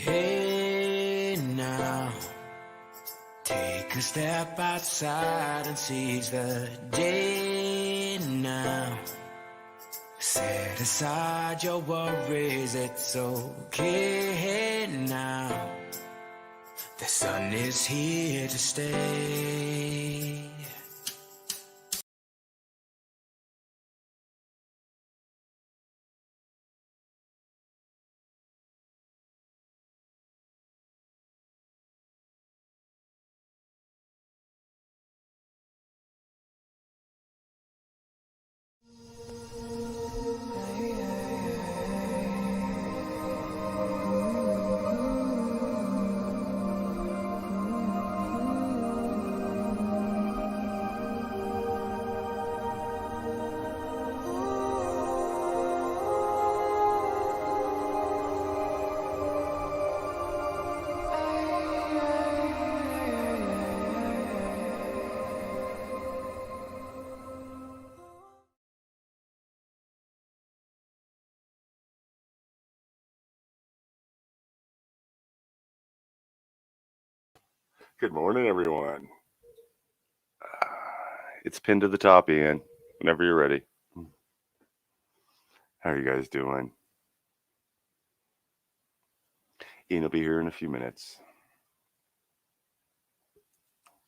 Hey now, take a step outside and seize the day now. Set aside your worries, it's okay now. The sun is here to stay. Good morning, everyone. It's pinned to the top, Ian, whenever you're ready. How are you guys doing? Ian will be here in a few minutes.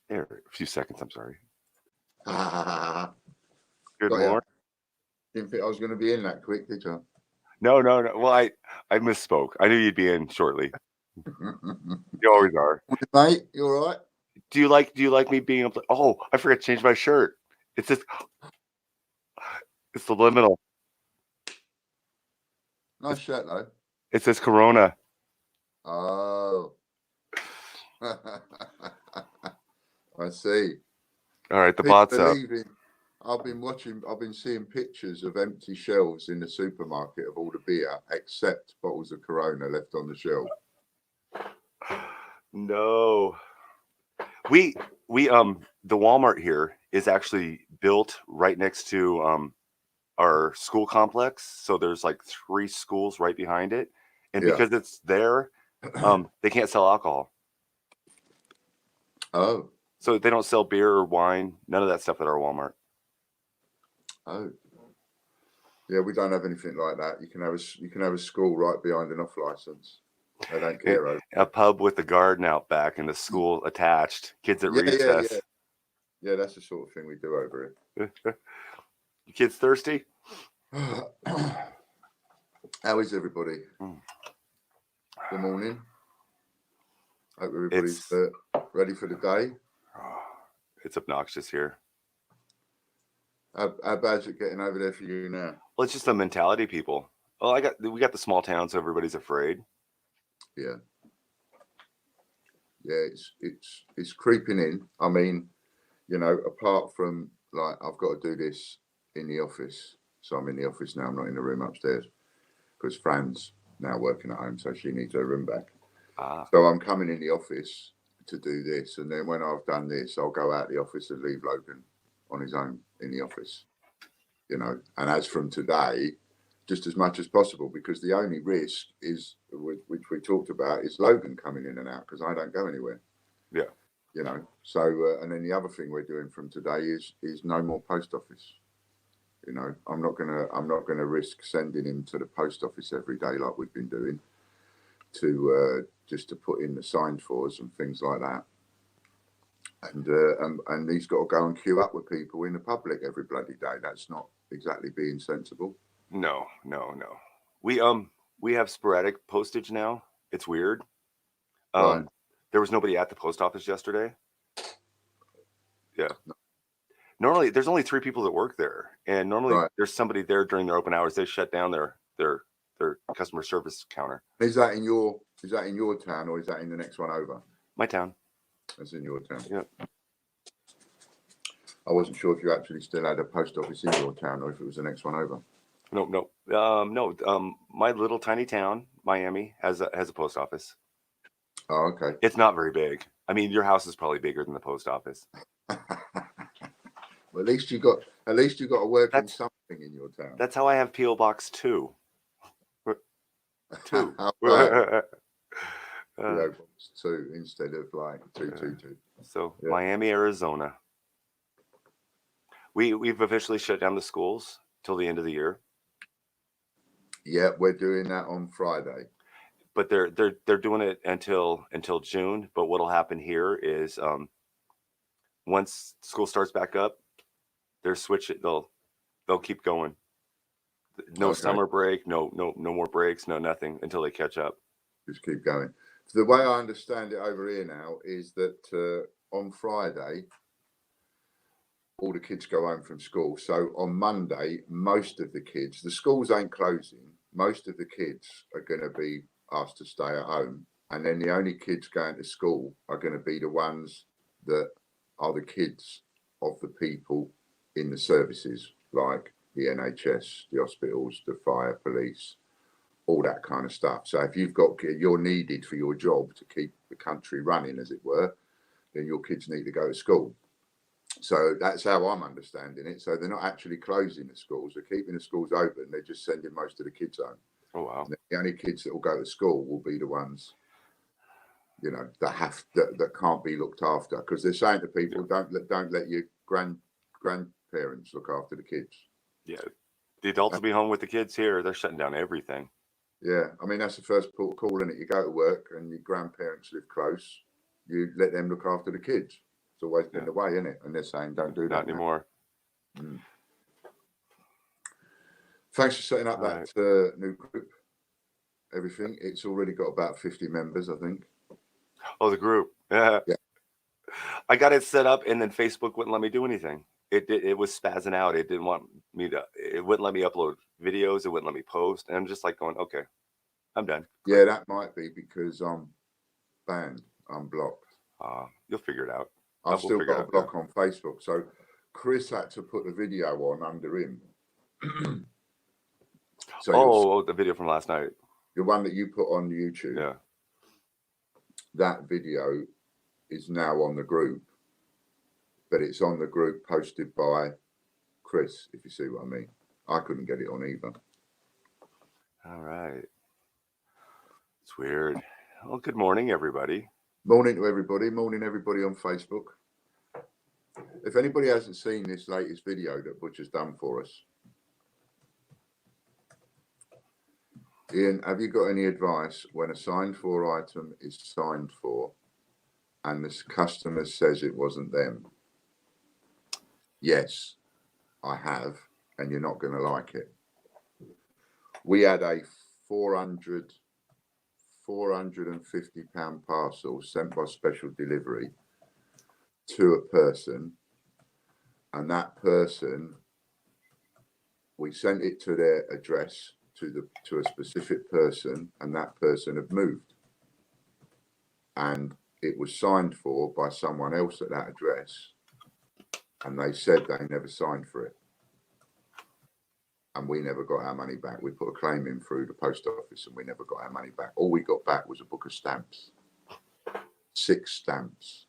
There, a few seconds, I'm sorry. Good morning. Didn't think I was going to be in that quick, did you? No. Well, I misspoke. I knew you'd be in shortly. You always are. Mate, you all right? Do you like me being able to... Oh, I forgot to change my shirt. It's the liminal. Nice shirt, though. It says Corona. Oh. I see. All right, the bot's up. I've been seeing pictures of empty shelves in the supermarket of all the beer, except bottles of Corona left on the shelf. No. We the Walmart here is actually built right next to our school complex. So there's like 3 schools right behind it. And because it's there, they can't sell alcohol. Oh. So they don't sell beer or wine, none of that stuff at our Walmart. Oh. Yeah, we don't have anything like that. You can have a school right behind an off license. They don't care. A pub with a garden out back and the school attached. Kids at recess. Yeah, that's the sort of thing we do over here. You kids thirsty? How is everybody? Good morning. Hope everybody's ready for the day. It's obnoxious here. How bad is it getting over there for you now? Well, it's just the mentality, people. Well, we got the small town, so everybody's afraid. Yeah. Yeah, it's creeping in. I mean, you know, apart from like I've got to do this in the office. So I'm in the office now. I'm not in the room upstairs because Fran's now working at home, so she needs her room back. So I'm coming in the office to do this, and then when I've done this, I'll go out the office and leave Logan on his own in the office. You know, and as from today, just as much as possible, because the only risk is, which we talked about, is Logan coming in and out because I don't go anywhere. Yeah. You know, so and then the other thing we're doing from today is no more post office. You know, I'm not gonna risk sending him to the post office every day like we've been doing to just to put in the signs for us and things like that. And he's got to go and queue up with people in the public every bloody day. That's not exactly being sensible. No. We have sporadic postage now. It's weird. Right. There was nobody at the post office yesterday. Yeah. Normally, there's only 3 people that work there, and normally there's somebody there during their open hours. They shut down their customer service counter. Is that in your town, or is that in the next one over? My town. That's in your town. Yeah. I wasn't sure if you actually still had a post office in your town, or if it was the next one over. No. My little tiny town, Miami, has a post office. Oh, okay. It's not very big. I mean, your house is probably bigger than the post office. Well, at least you got to work in something in your town. That's how I have P.O. Box 2. 2. 2 instead of like 222. So Yeah. Miami, Arizona. We've officially shut down the schools till the end of the year. Yeah, we're doing that on Friday. But they're doing it until June. But what'll happen here is once school starts back up, they're switching. They'll keep going. No summer break, no more breaks, no nothing until they catch up. Just keep going. So the way I understand it over here now is that on Friday, all the kids go home from school. So on Monday, most of the kids, the schools ain't closing. Most of the kids are going to be asked to stay at home. And then the only kids going to school are going to be the ones that are the kids of the people in the services, like the NHS, the hospitals, the fire, police, all that kind of stuff. So if you're needed for your job to keep the country running, as it were, then your kids need to go to school. So that's how I'm understanding it. So they're not actually closing the schools; they're keeping the schools open. They're just sending most of the kids home. Oh wow! And the only kids that will go to school will be the ones, that can't be looked after, because they're saying to people, don't let your grandparents look after the kids. Yeah, the adults will be home with the kids here. They're shutting down everything. Yeah, I mean that's the first port of call, isn't it? You go to work and your grandparents live close, you let them look after the kids. It's always been the way, isn't it? And they're saying don't do that. Not anymore. Thanks for setting up All that new group. Everything. It's already got about 50 members, I think. Oh, the group. Yeah. I got it set up, and then Facebook wouldn't let me do anything. It was spazzing out. It didn't want me to. It wouldn't let me upload videos. It wouldn't let me post. And I'm just like going, okay, I'm done. Yeah, that might be because I'm banned. I'm blocked. You'll figure it out. I've still got a block on Facebook. So Chris had to put the video on under him. So the video from last night. The one that you put on YouTube. Yeah. That video is now on the group, but it's on the group posted by Chris, if you see what I mean. I couldn't get it on either. All right. It's weird. Well, good morning, everybody. Morning to everybody. Morning, everybody on Facebook. If anybody hasn't seen this latest video that Butcher's done for us, Ian, have you got any advice when a signed for item is signed for and the customer says it wasn't them? Yes, I have, and you're not going to like it. We had a £450 parcel sent by special delivery to a person, and that person, we sent it to their address, to a specific person, and that person had moved, and it was signed for by someone else at that address, and they said they never signed for it, and we never got our money back. We put a claim in through the post office and we never got our money back. All we got back was a book of stamps, 6 stamps.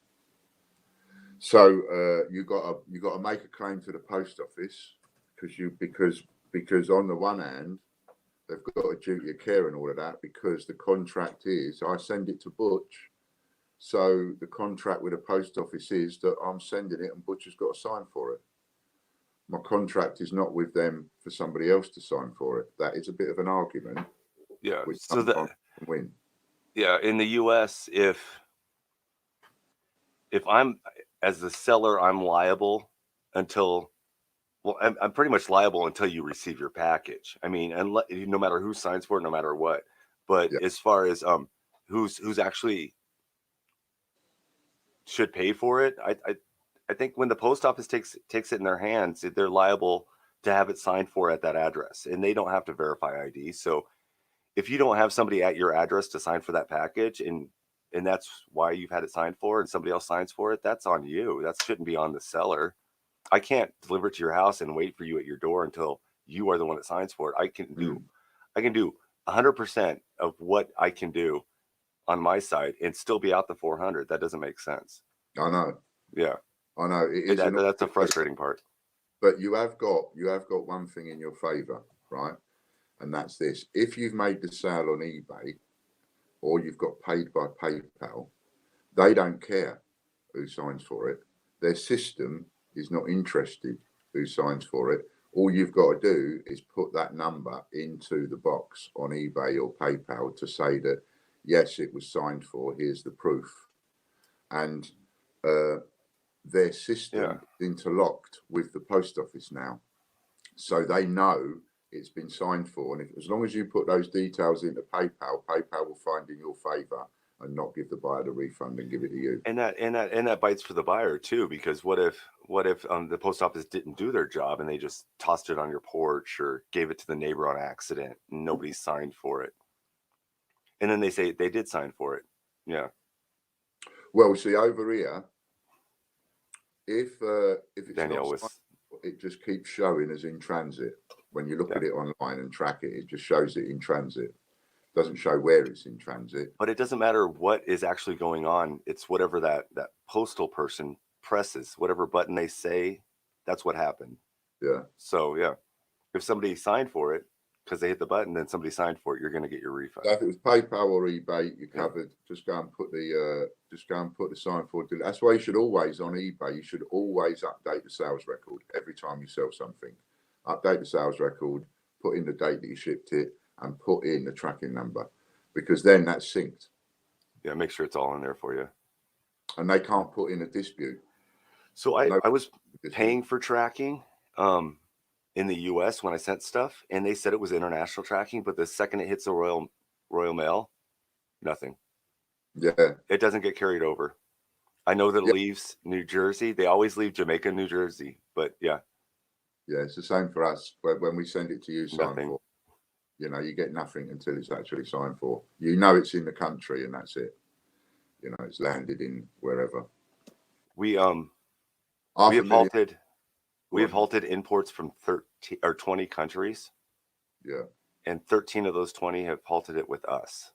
So you got to make a claim to the post office because on the one hand they've got a duty of care and all of that, because the contract is I send it to Butch, so the contract with the post office is that I'm sending it and Butcher's got to sign for it. My contract is not with them for somebody else to sign for it. That is a bit of an argument. Yeah. So that win. Yeah, in the US, if I'm as the seller, I'm liable until, well, I'm pretty much liable until you receive your package. I mean, no matter who signs for it, no matter what. But as far as who's actually should pay for it, I think when the post office takes it in their hands, they're liable to have it signed for at that address, and they don't have to verify ID. So if you don't have somebody at your address to sign for that package, and that's why you've had it signed for, and somebody else signs for it, that's on you. That shouldn't be on the seller. I can't deliver it to your house and wait for you at your door until you are the one that signs for it. I can do 100% of what I can do on my side and still be out the 400. That doesn't make sense. I know. Yeah, I know. It is that's a frustrating part. But you have got one thing in your favour, right? And that's this: if you've made the sale on eBay, or you've got paid by PayPal, they don't care who signs for it. Their system is not interested who signs for it. All you've got to do is put that number into the box on eBay or PayPal to say that, yes, it was signed for, here's the proof. And their system is interlocked with the post office now. So they know it's been signed for. And as long as you put those details into PayPal, PayPal will find in your favor and not give the buyer the refund and give it to you. And that bites for the buyer too, because what if the post office didn't do their job and they just tossed it on your porch or gave it to the neighbor on accident and nobody signed for it, and then they say they did sign for it? Yeah. Well, see, over here, if it's Danielle not was. it just keeps showing as in transit. When you look at it online and track it, it just shows it in transit. Doesn't show where it's in transit. But it doesn't matter what is actually going on. It's whatever that postal person presses, whatever button they say, that's what happened. Yeah. So yeah, if somebody signed for it because they hit the button, then somebody signed for it, you're going to get your refund. So if it was PayPal or eBay, you're covered. Just go and put the sign for it. That's why you should always, on eBay, you should always update the sales record every time you sell something. Update the sales record, put in the date that you shipped it, and put in the tracking number, because then that's synced. Yeah, make sure it's all in there for you. And they can't put in a dispute. So I was paying for tracking in the US when I sent stuff, and they said it was international tracking, but the second it hits the Royal Mail, nothing. Yeah. It doesn't get carried over. I know that it leaves New Jersey. They always leave Jamaica, New Jersey, but yeah. Yeah, it's the same for us. When we send it to you, signed Nothing. for, you get nothing until it's actually signed for. You know it's in the country, and that's it. It's landed in wherever. We have halted imports from 13 or 20 countries. Yeah. And 13 of those 20 have halted it with us.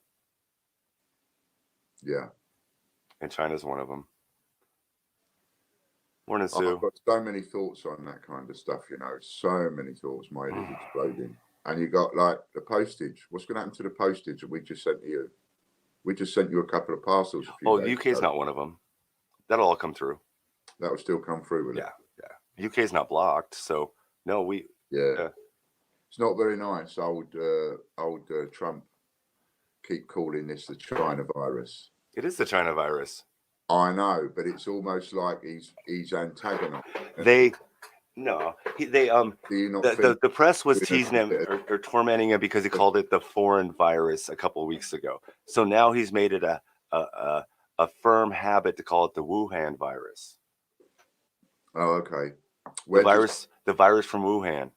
Yeah. And China's one of them. Morning, Sue. I've got so many thoughts on that kind of stuff, so many thoughts. My head is exploding. And you got like the postage. What's going to happen to the postage that we just sent to you? We just sent you a couple of parcels a few days UK's ago. not one of them. That'll all come through. That will still come through with it. Yeah. UK's not blocked, so no, It's not very nice. Old Trump keep calling this the China virus. It is the China virus. I know, but it's almost like he's antagonizing. The press was teasing him or tormenting him because he called it the foreign virus a couple of weeks ago. So now he's made it a firm habit to call it the Wuhan virus. Oh, okay. The virus from Wuhan.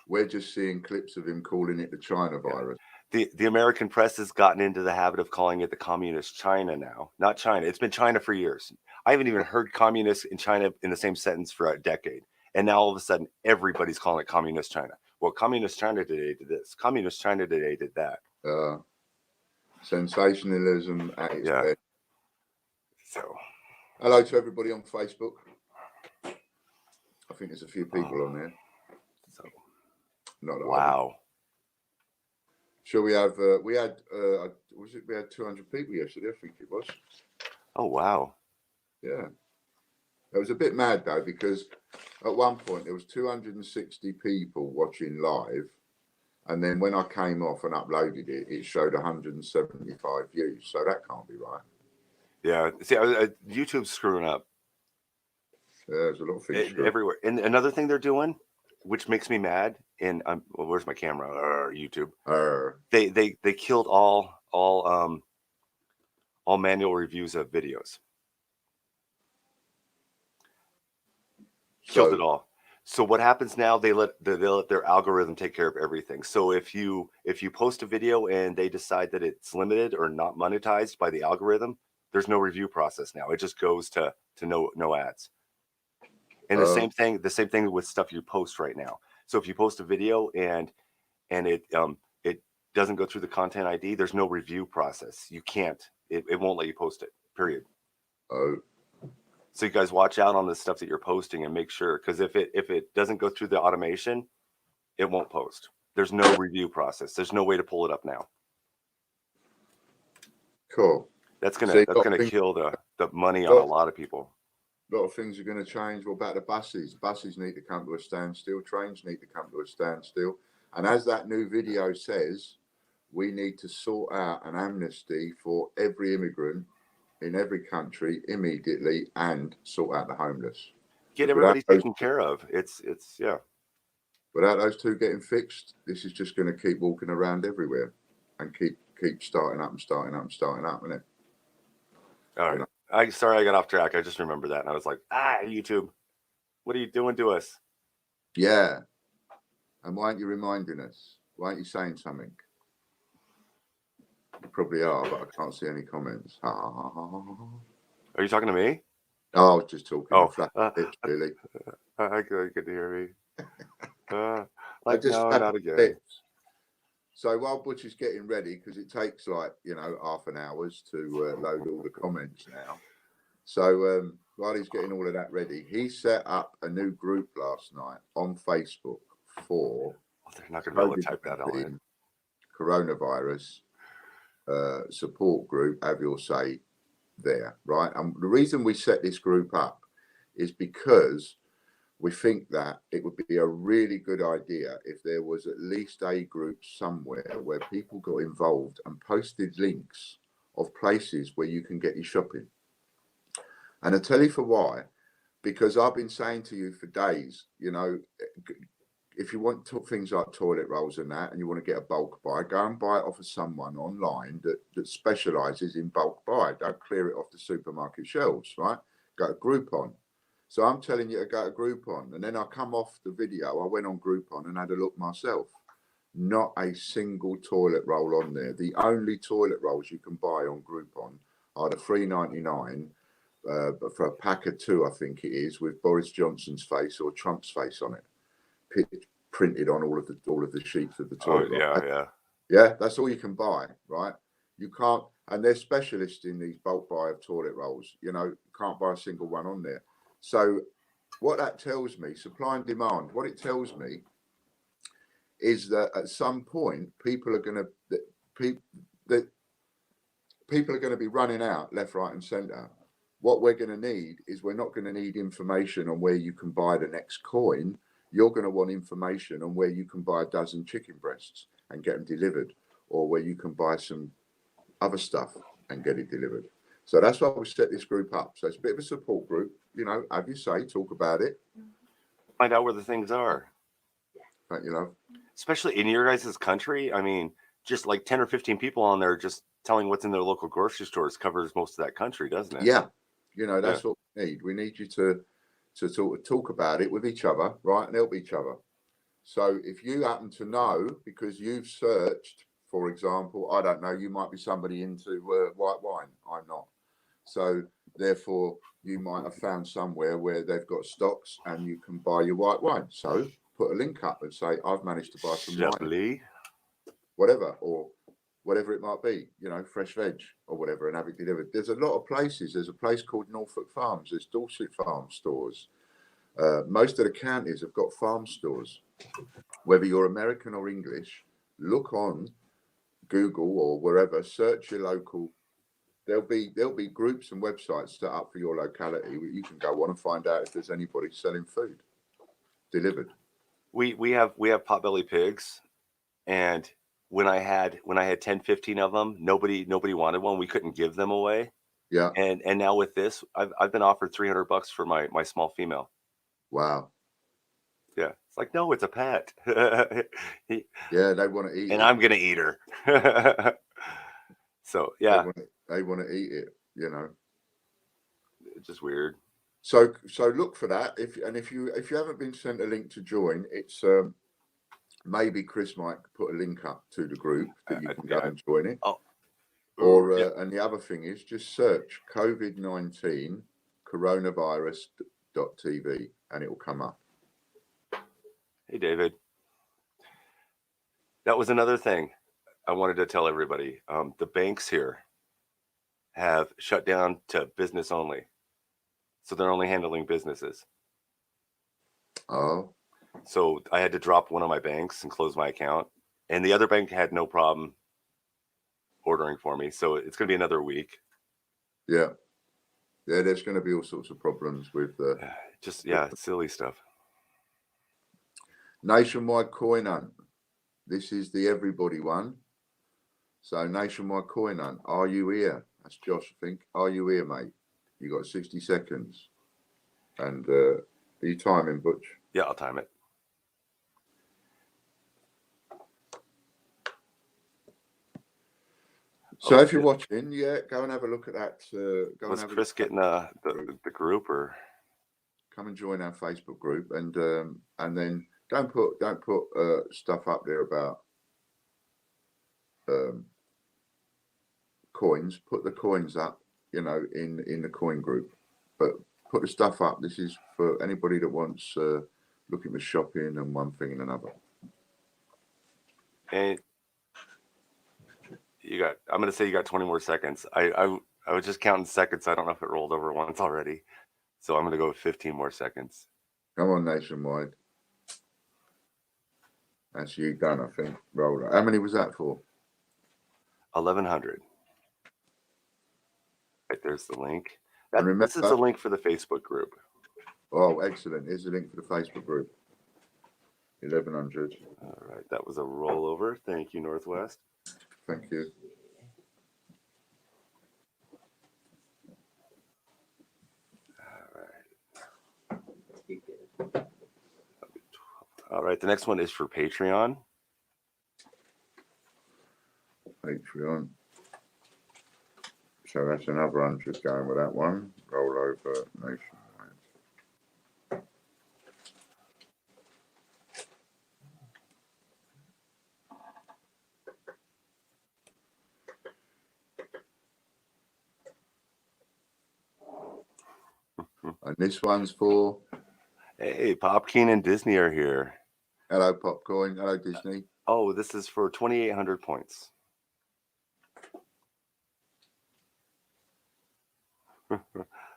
We're just seeing clips of him calling it the China virus. The American press has gotten into the habit of calling it the communist China now. Not China. It's been China for years. I haven't even heard communist in China in the same sentence for a decade. And now all of a sudden, everybody's calling it communist China. Well, communist China today did this. Communist China today did that. Sensationalism at its best. So, hello to everybody on Facebook. I think there's a few people on there. So, not that wow. Shall we have? We had 200 people yesterday. I think it was. Oh wow. Yeah. It was a bit mad though, because at one point there was 260 people watching live, and then when I came off and uploaded it, it showed 175 views. So that can't be right. Yeah. See, YouTube's screwing up. There's a lot of things everywhere. And another thing they're doing, which makes me mad, and where's my camera? YouTube. They killed all manual reviews of videos. Killed it all. So what happens now? They let their algorithm take care of everything. So if you post a video and they decide that it's limited or not monetized by the algorithm, there's no review process now. It just goes to no ads. And the same thing with stuff you post right now. So if you post a video and it doesn't go through the content ID, there's no review process. You can't. It won't let you post it. Period. Oh. So you guys watch out on the stuff that you're posting and make sure, because if it doesn't go through the automation, it won't post. There's no review process. There's no way to pull it up now. Cool. That's See, gonna kill the money on a lot of people. A lot of things are going to change. What about the buses? Buses need to come to a standstill. Trains need to come to a standstill. And as that new video says, we need to sort out an amnesty for every immigrant in every country immediately and sort out the homeless. Get everybody taken care of. It's yeah. Without those two getting fixed, this is just going to keep walking around everywhere and keep starting up, isn't it? All right. Sorry I got off track. I just remembered that and I was like, YouTube, what are you doing to us? Yeah. And why aren't you reminding us? Why aren't you saying something? You probably are, but I can't see any comments. Are you talking to me? Oh, I was just talking. Oh, lips, really. Good to hear me. I just not again. lips. So while Butch is getting ready, because it takes like half an hour to load all the comments now. So while he's getting all of that ready, he set up a new group last night on Facebook for. They're not going to be able to type that all in. Coronavirus support group, have your say there, right? And the reason we set this group up is because we think that it would be a really good idea if there was at least a group somewhere where people got involved and posted links of places where you can get your shopping. And I'll tell you for why, because I've been saying to you for days, if you want things like toilet rolls and that, and you want to get a bulk buy, go and buy it off of someone online that specialises in bulk buy. Don't clear it off the supermarket shelves, right? Go to Groupon. So I'm telling you to go to Groupon. And then I come off the video, I went on Groupon and had a look myself. Not a single toilet roll on there. The only toilet rolls you can buy on Groupon are the $3.99, but for a pack of 2, I think it is, with Boris Johnson's face or Trump's face on it. Printed on all of the sheets of the toilet. Yeah, that's all you can buy, right? You can't, and they're specialists in these bulk buy of toilet rolls. You can't buy a single one on there. So what that tells me, supply and demand, what it tells me is that at some point people are going to be running out left, right, and centre. What we're going to need is, we're not going to need information on where you can buy the next coin. You're going to want information on where you can buy a dozen chicken breasts and get them delivered, or where you can buy some other stuff and get it delivered. So that's why we set this group up. So it's a bit of a support group, have you say, talk about it. Find out where the things are. Don't especially in your guys' country. I mean, just like 10 or 15 people on there just telling what's in their local grocery stores covers most of that country, doesn't it? Yeah. That's what we need. We need you to talk about it with each other, right, and help each other. So if you happen to know, because you've searched, for example, I don't know, you might be somebody into white wine. I'm not. So therefore, you might have found somewhere where they've got stocks and you can buy your white wine. So put a link up and say, I've managed to buy some wine, whatever, or whatever it might be, fresh veg or whatever, and have it delivered. There's a lot of places. There's a place called Norfolk Farms. There's Dorset Farm stores. Most of the counties have got farm stores. Whether you're American or English, look on Google or wherever, search your local. There'll be groups and websites set up for your locality where you can go on and find out if there's anybody selling food delivered. We have Potbelly Pigs, and when I had 10, 15 of them, nobody wanted one. We couldn't give them away. Yeah. And now with this, I've been offered $300 for my small female. Wow. Yeah. It's like, no, it's a pet. Yeah, they want to eat and it. I'm gonna eat her. So yeah. They want to eat it, It's just weird. So look for that. If you haven't been sent a link to join, it's maybe Chris might put a link up to the group that you can go and join it. Oh. Or and the other thing is, just search COVID-19 coronavirus.tv and it will come up. Hey David. That was another thing I wanted to tell everybody. The banks here have shut down to business only. So they're only handling businesses. Oh. So I had to drop one of my banks and close my account. And the other bank had no problem ordering for me. So it's going to be another week. Yeah. Yeah, there's going to be all sorts of problems with the silly stuff. Nationwide coin hunt. This is the everybody one. So nationwide coin hunt. Are you here? That's Josh, I think. Are you here, mate? You got 60 seconds. And are you timing, Butch? Yeah, I'll time it. So if you're watching, go and have a look at that. Was Chris getting the group, or come and join our Facebook group, and then don't put stuff up there about coins. Put the coins up, in the coin group, but put the stuff up. This is for anybody that wants looking for shopping and one thing and another. And I'm going to say you got 20 more seconds. I was just counting seconds. I don't know if it rolled over once already. So I'm going to go with 15 more seconds. Come on, Nationwide. That's you done, I think. Roll. How many was that for? 1,100. Right, there's the link. And remember, this is the link for the Facebook group. Oh, excellent. Here's the link for the Facebook group. 1,100. All right, that was a rollover. Thank you, Northwest. Thank you. All right, the next one is for Patreon. Patreon. So that's another 100 going with that one. Roll over Nationwide. And this one's for... Hey, Popkeen and Disney are here. Hello, Popcorn. Hello, Disney. Oh, this is for 2,800 points.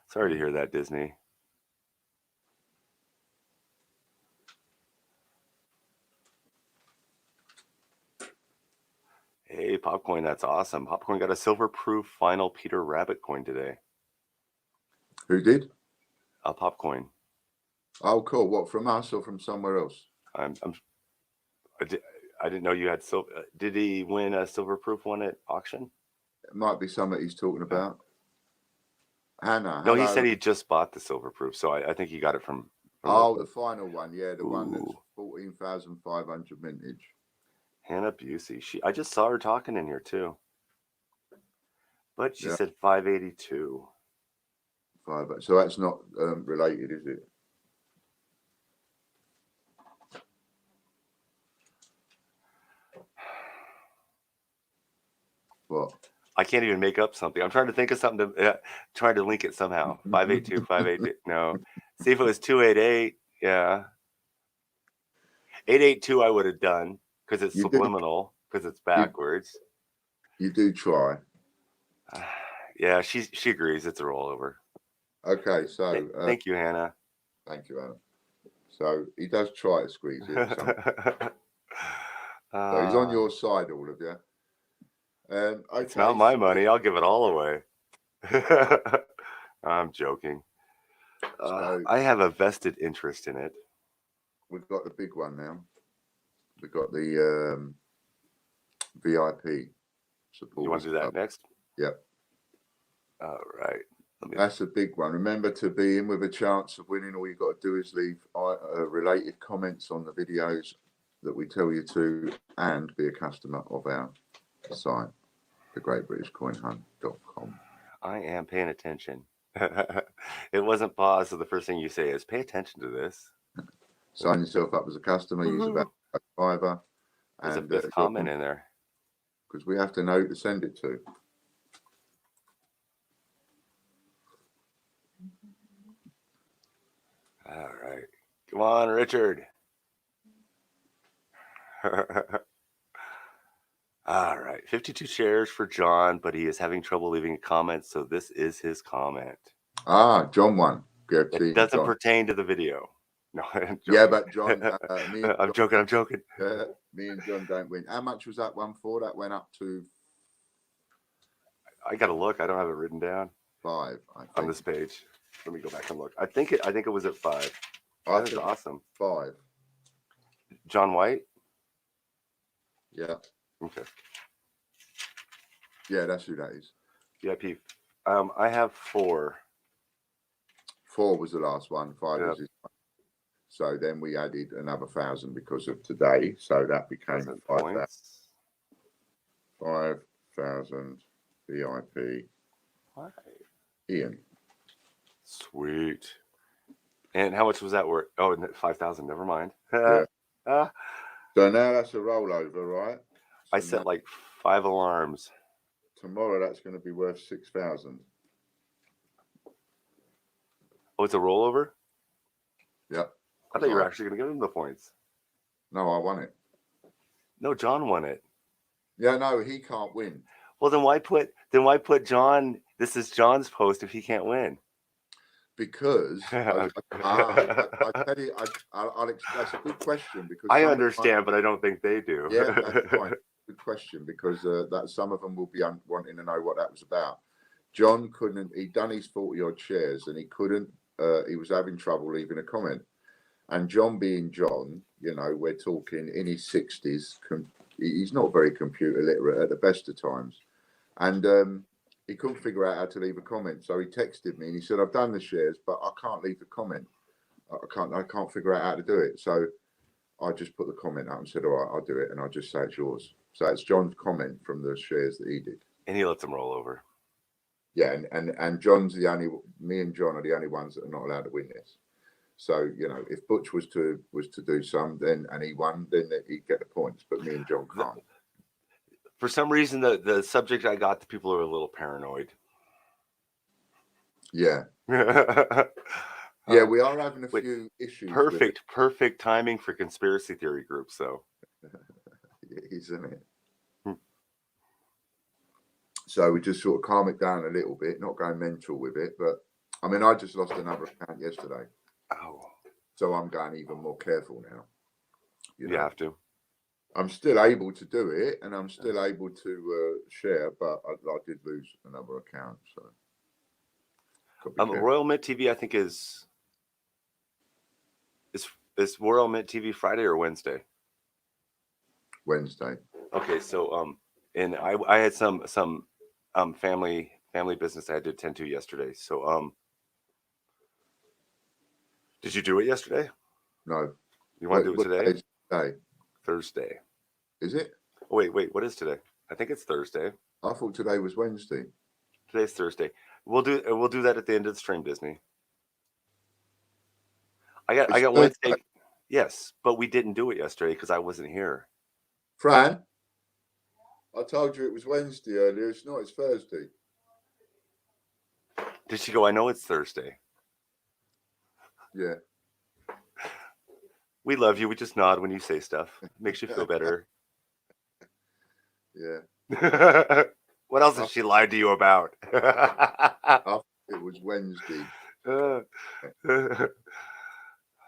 Sorry to hear that, Disney. Hey, Popcoin, that's awesome. Popcoin got a silver-proof final Peter Rabbit coin today. Who did? Popcoin. Oh, cool. What, from us or from somewhere else? I didn't know you had silver. Did he win a silver-proof one at auction? It might be something he's talking about. Hannah. No, hello. he said he just bought the silver-proof, so I think he got it from the final one. Yeah, the one that's Ooh. 14,500 mintage. Hannah Busey. I just saw her talking in here too. But she said 582. So that's not related, is it? What? I can't even make up something. I'm trying to think of something to try to link it somehow. 582, 582. No. See if it was 288. Yeah. 882 I would have done because it's subliminal, because it's backwards. You do try. Yeah, she agrees. It's a rollover. Okay, so thank you, Hannah. Thank you, Hannah. So he does try to squeeze it. So he's on your side, all of you. Okay, it's not my money. I'll give it all away. I'm joking. I have a vested interest in it. We've got the big one now. We've got the VIP support. You want to do that next? Yep. All right. That's a big one. Remember, to be in with a chance of winning, all you got to do is leave related comments on the videos that we tell you to, and be a customer of our site, thegreatbritishcoinhunt.com. I am paying attention. It wasn't pause, so the first thing you say is pay attention to this. Sign yourself up as a customer, use about $5. There's a fifth comment in there. Because we have to know who to send it to. All right. Come on, Richard. All right. 52 shares for John, but he is having trouble leaving a comment, so this is his comment. John won. It doesn't pertain to the video. No, yeah, but John, I'm joking. Me and John don't win. How much was that one for? That went up to I gotta look. I don't have it written down 5, I think. on this page. Let me go back and look. I think it was at 5. I That is think awesome. 5. John White. Yeah. Okay. Yeah, that's who that is. VIP. I have 4. 4 was the last one. 5 Yep. was his. So then we added another 1,000 because of today. So that became 5,000. Points. 5,000 VIP. Hi. Ian. Sweet. And how much was that worth? Oh, 5,000. Never mind. Yeah. Ah, So now that's a rollover, right? So I set like 5 alarms. tomorrow that's going to be worth 6,000. Oh, it's a rollover? Yep. I thought you were actually going to give him the points. No, I won it. No, John won it. Yeah, no, he can't win. Well, then why put John? This is John's post if he can't win. Because I tell you, that's a good question. Because I understand, but I don't think they do. Yeah, that's fine. Good question, because that some of them will be wanting to know what that was about. John couldn't. He'd done his 40-odd shares, and he couldn't. He was having trouble leaving a comment. And John, being John, you know, we're talking in his 60s. He's not very computer literate at the best of times, and he couldn't figure out how to leave a comment. So he texted me and he said, "I've done the shares, but I can't leave the comment. I can't figure out how to do it." So I just put the comment out and said, "All right, I'll do it," and I'll just say it's yours. So it's John's comment from the shares that he did. And he lets them roll over. Yeah, and John's the only. Me and John are the only ones that are not allowed to win this. So you know, if Butch was to do some, then and he won, then he'd get the points. But me and John can't. For some reason, the subject I got, the people are a little paranoid. Yeah. Yeah, we are having a few issues. Perfect timing for conspiracy theory groups, though. Isn't it? So we just sort of calm it down a little bit, not going mental with it. But I mean, I just lost another account yesterday. Oh. So I'm going even more careful now. You have to. I'm still able to do it, and I'm still able to share, but I did lose another account. So Royal Mint TV, I think is Royal Mint TV Friday or Wednesday? Wednesday. Okay, so and I had some family business I had to attend to yesterday. So did you do it yesterday? No. You want to do it today? Today? Thursday. Is it? Oh, wait. What is today? I think it's Thursday. I thought today was Wednesday. Today's Thursday. We'll do that at the end of the stream, Disney. I got Wednesday. Yes, but we didn't do it yesterday because I wasn't here. Fran, I told you it was Wednesday earlier. It's not. It's Thursday. Did she go? I know it's Thursday. Yeah. We love you. We just nod when you say stuff. Makes you feel better. Yeah. What else has she lied to you about? It was Wednesday. All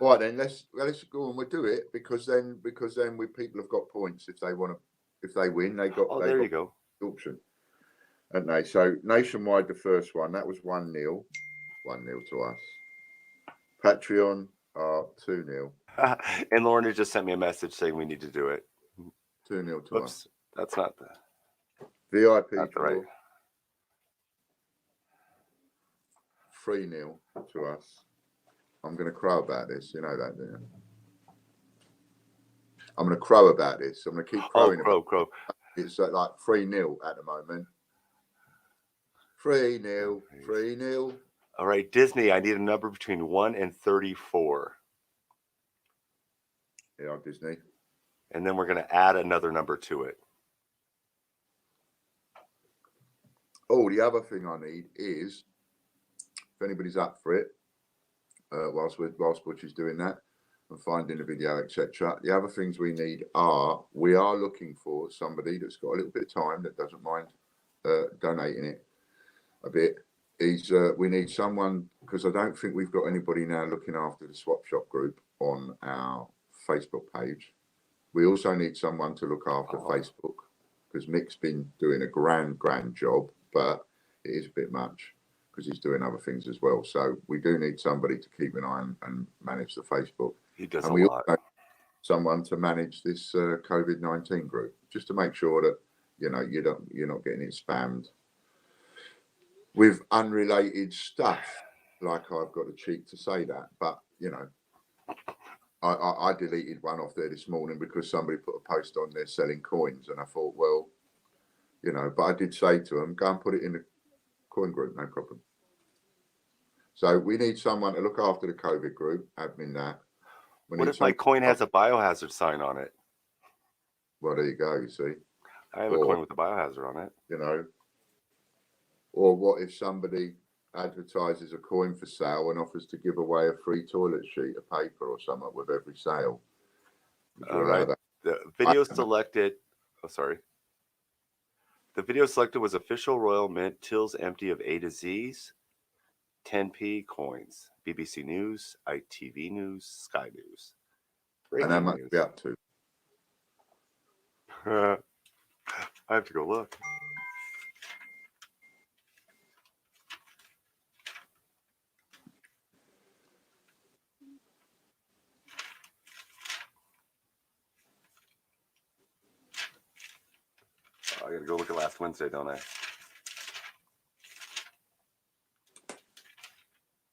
right, then let's go and we'll do it because then we people have got points if they want to, if they win they got. Oh, there you go. Auction, and they so nationwide the first one that was 1-0 to us. Patreon 2-0. And Lauren just sent me a message saying we need to do it. 2-0 to us. That's not the VIP. Not the right. 3-0 to us. I'm going to crow about this. You know that, do you? I'm going to crow about this. I'm going to keep crowing. Crow. It's like 3-0 at the moment. 3-0. All right, Disney, I need a number between 1 and 34. Yeah, Disney. And then we're going to add another number to it. Oh, the other thing I need is, if anybody's up for it, whilst Butch is doing that and finding the video, etc. The other things we need are, we are looking for somebody that's got a little bit of time that doesn't mind donating it a bit. We need someone, because I don't think we've got anybody now looking after the Swap Shop group on our Facebook page. We also need someone to look after Facebook, because Mick's been doing a grand job. but it is a bit much because he's doing other things as well. So we do need somebody to keep an eye on and manage the Facebook. He does and a we lot. also someone to manage this COVID-19 group, just to make sure that you're not getting it spammed with unrelated stuff. Like I've got the cheek to say that, but I deleted one off there this morning because somebody put a post on there selling coins, and I thought, well, but I did say to them, go and put it in the coin group, no problem. So we need someone to look after the COVID group, admin that. What if my coin has a biohazard sign on it? Well, there you go, you see. I have a coin with a biohazard on it. Or what if somebody advertises a coin for sale and offers to give away a free toilet sheet of paper or something with every sale? All right. The video selected. Oh, sorry. The video selected was official Royal Mint tills empty of A to Z's, 10p coins, BBC News, ITV News, Sky News. And how much are we up to? I have to go look. I gotta go look at last Wednesday, don't I?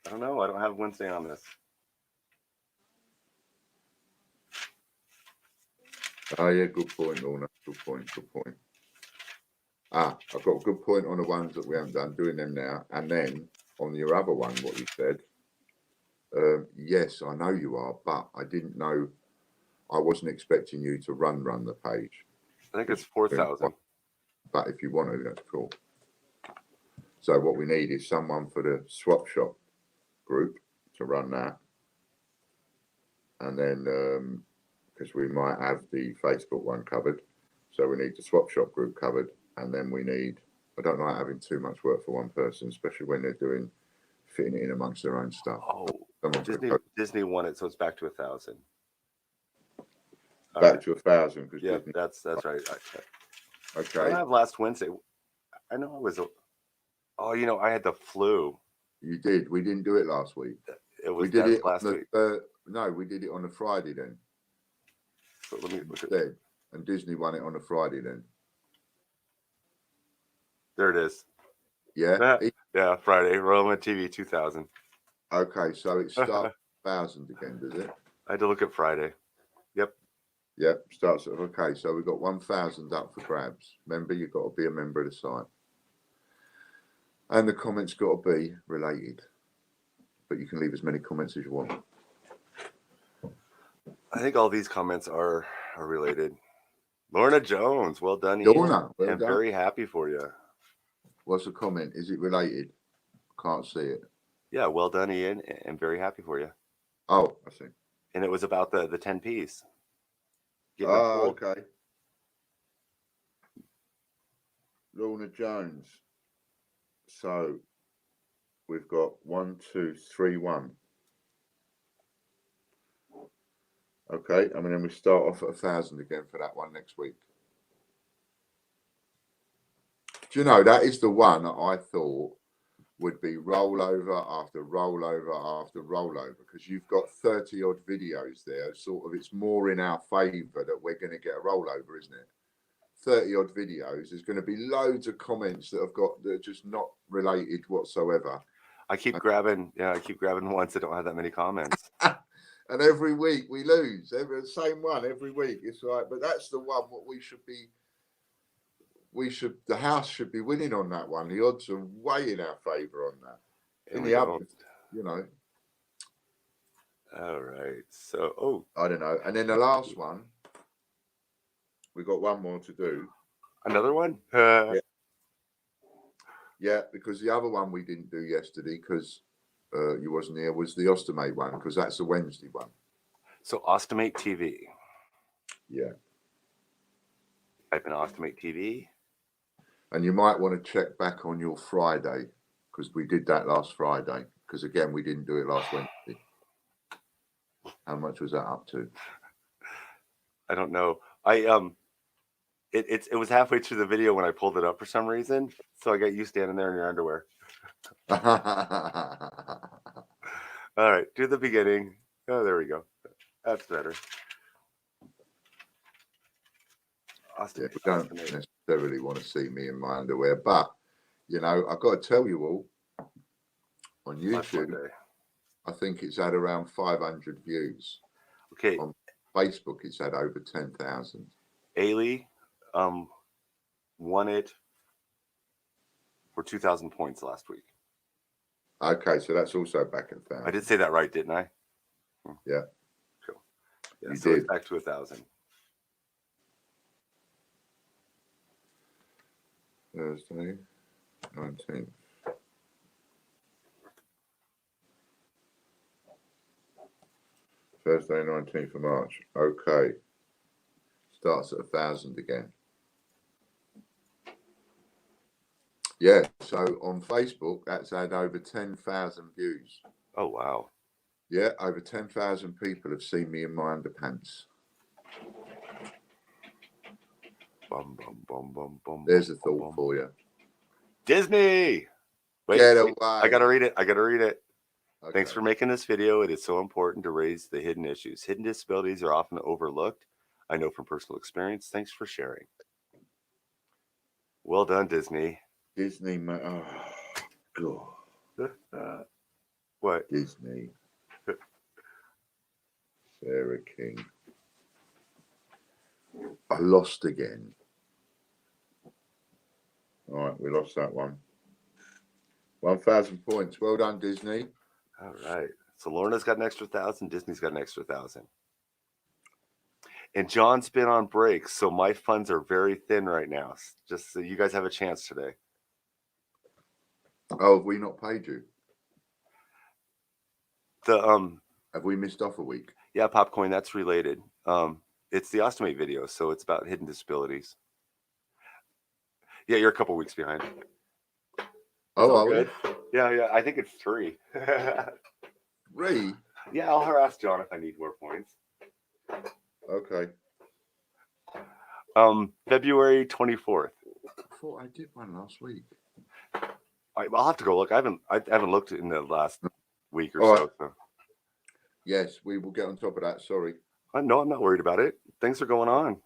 I don't know. I don't have Wednesday on this. Oh, yeah, good point, Lorna. Good point. I've got a good point on the ones that we haven't done, doing them now. And then on your other one, what you said, yes, I know you are, but I didn't know, I wasn't expecting you to run the page. I think it's 4,000. But if you want to, that's cool. So what we need is someone for the swap shop group to run that. And then, because we might have the Facebook one covered. So we need the swap shop group covered. And then we need, I don't like having too much work for one person, especially when they're fitting it in amongst their own stuff. Oh, Disney won it, so it's back to 1,000. Back to 1,000. Yeah, that's right. Okay. I don't have last Wednesday. I know I was. I had the flu. You did. We didn't do it last week. We did it last week. No, we did it on a Friday then. So let me look at that. And Disney won it on a Friday then. There it is. Yeah. Yeah, Friday. Royal TV 2000. Okay, so it starts 1,000 again, does it? I had to look at Friday. Yep, starts at, okay, so we've got 1,000 up for grabs. Remember, you've got to be a member of the site. And the comments got to be related. But you can leave as many comments as you want. I think all these comments are related. Lorna Jones, well done, Lorna, Ian. I'm very happy for you. What's the comment? Is it related? Can't see it. Yeah, well done, Ian. I'm very happy for you. Oh, I see. And it was about the 10p's. Oh, okay. Lorna Jones. So we've got 1, 2, 3, 1. Okay, and then we start off at 1,000 again for that one next week. Do you know, that is the one that I thought would be rollover after rollover after rollover, because you've got 30 odd videos there. Sort of, it's more in our favour that we're going to get a rollover, isn't it? 30 odd videos. There's going to be loads of comments that are just not related whatsoever. I keep grabbing ones that don't have that many comments. And every week we lose. The same one every week. It's like, but that's the one what the house should be winning on that one. The odds are way in our favour on that. In the other, All right. So, I don't know. And then the last one, we got one more to do. Another one? Yeah, because the other one we didn't do yesterday because you wasn't here was the Ostomate one, because that's the Wednesday one. So Ostomate TV. Yeah. Type in Ostomate TV. And you might want to check back on your Friday, because we did that last Friday. Because again, we didn't do it last Wednesday. How much was that up to? I don't know. it was halfway through the video when I pulled it up for some reason, so I got you standing there in your underwear. All right, do the beginning. Oh, there we go. That's better. Austin, Yeah, we don't necessarily want to see me in my underwear, but you know, I've got to tell you all, on YouTube, I think it's had around 500 views. Okay. On Facebook, it's had over 10,000. Ailey won it for 2,000 points last week. Okay, so that's also back at 1,000. I did say that right, didn't I? Yeah. Cool. Yeah, you so did. It's back to 1,000. Thursday, 19th. Thursday, 19th of March. Okay. Starts at 1,000 again. Yeah, so on Facebook, that's had over 10,000 views. Oh, wow. Yeah, over 10,000 people have seen me in my underpants. Bum, bum, bum, bum, bum. There's a thought for you. Disney! Wait, Get away. I gotta read it. Okay. Thanks for making this video. It is so important to raise the hidden issues. Hidden disabilities are often overlooked. I know from personal experience. Thanks for sharing. Well done, Disney. Disney, oh, God. What? Disney. Sarah King. I lost again. All right, we lost that one. 1,000 points. Well done, Disney. All right. So Lorna's got an extra 1,000. Disney's got an extra 1,000. And John's been on break, so my funds are very thin right now. Just so you guys have a chance today. Oh, have we not paid you? Have we missed off a week? Yeah, Popcoin, that's related. It's the Ostomate video, so it's about hidden disabilities. Yeah, you're a couple weeks behind. Oh, are good. Yeah, I think it's 3. 3? Yeah, I'll harass John if I need more points. Okay. February 24th. I thought I did one last week. I'll have to go look. I haven't looked in the last week or so. Yes, we will get on top of that. Sorry. No, I'm not worried about it. Things are going on.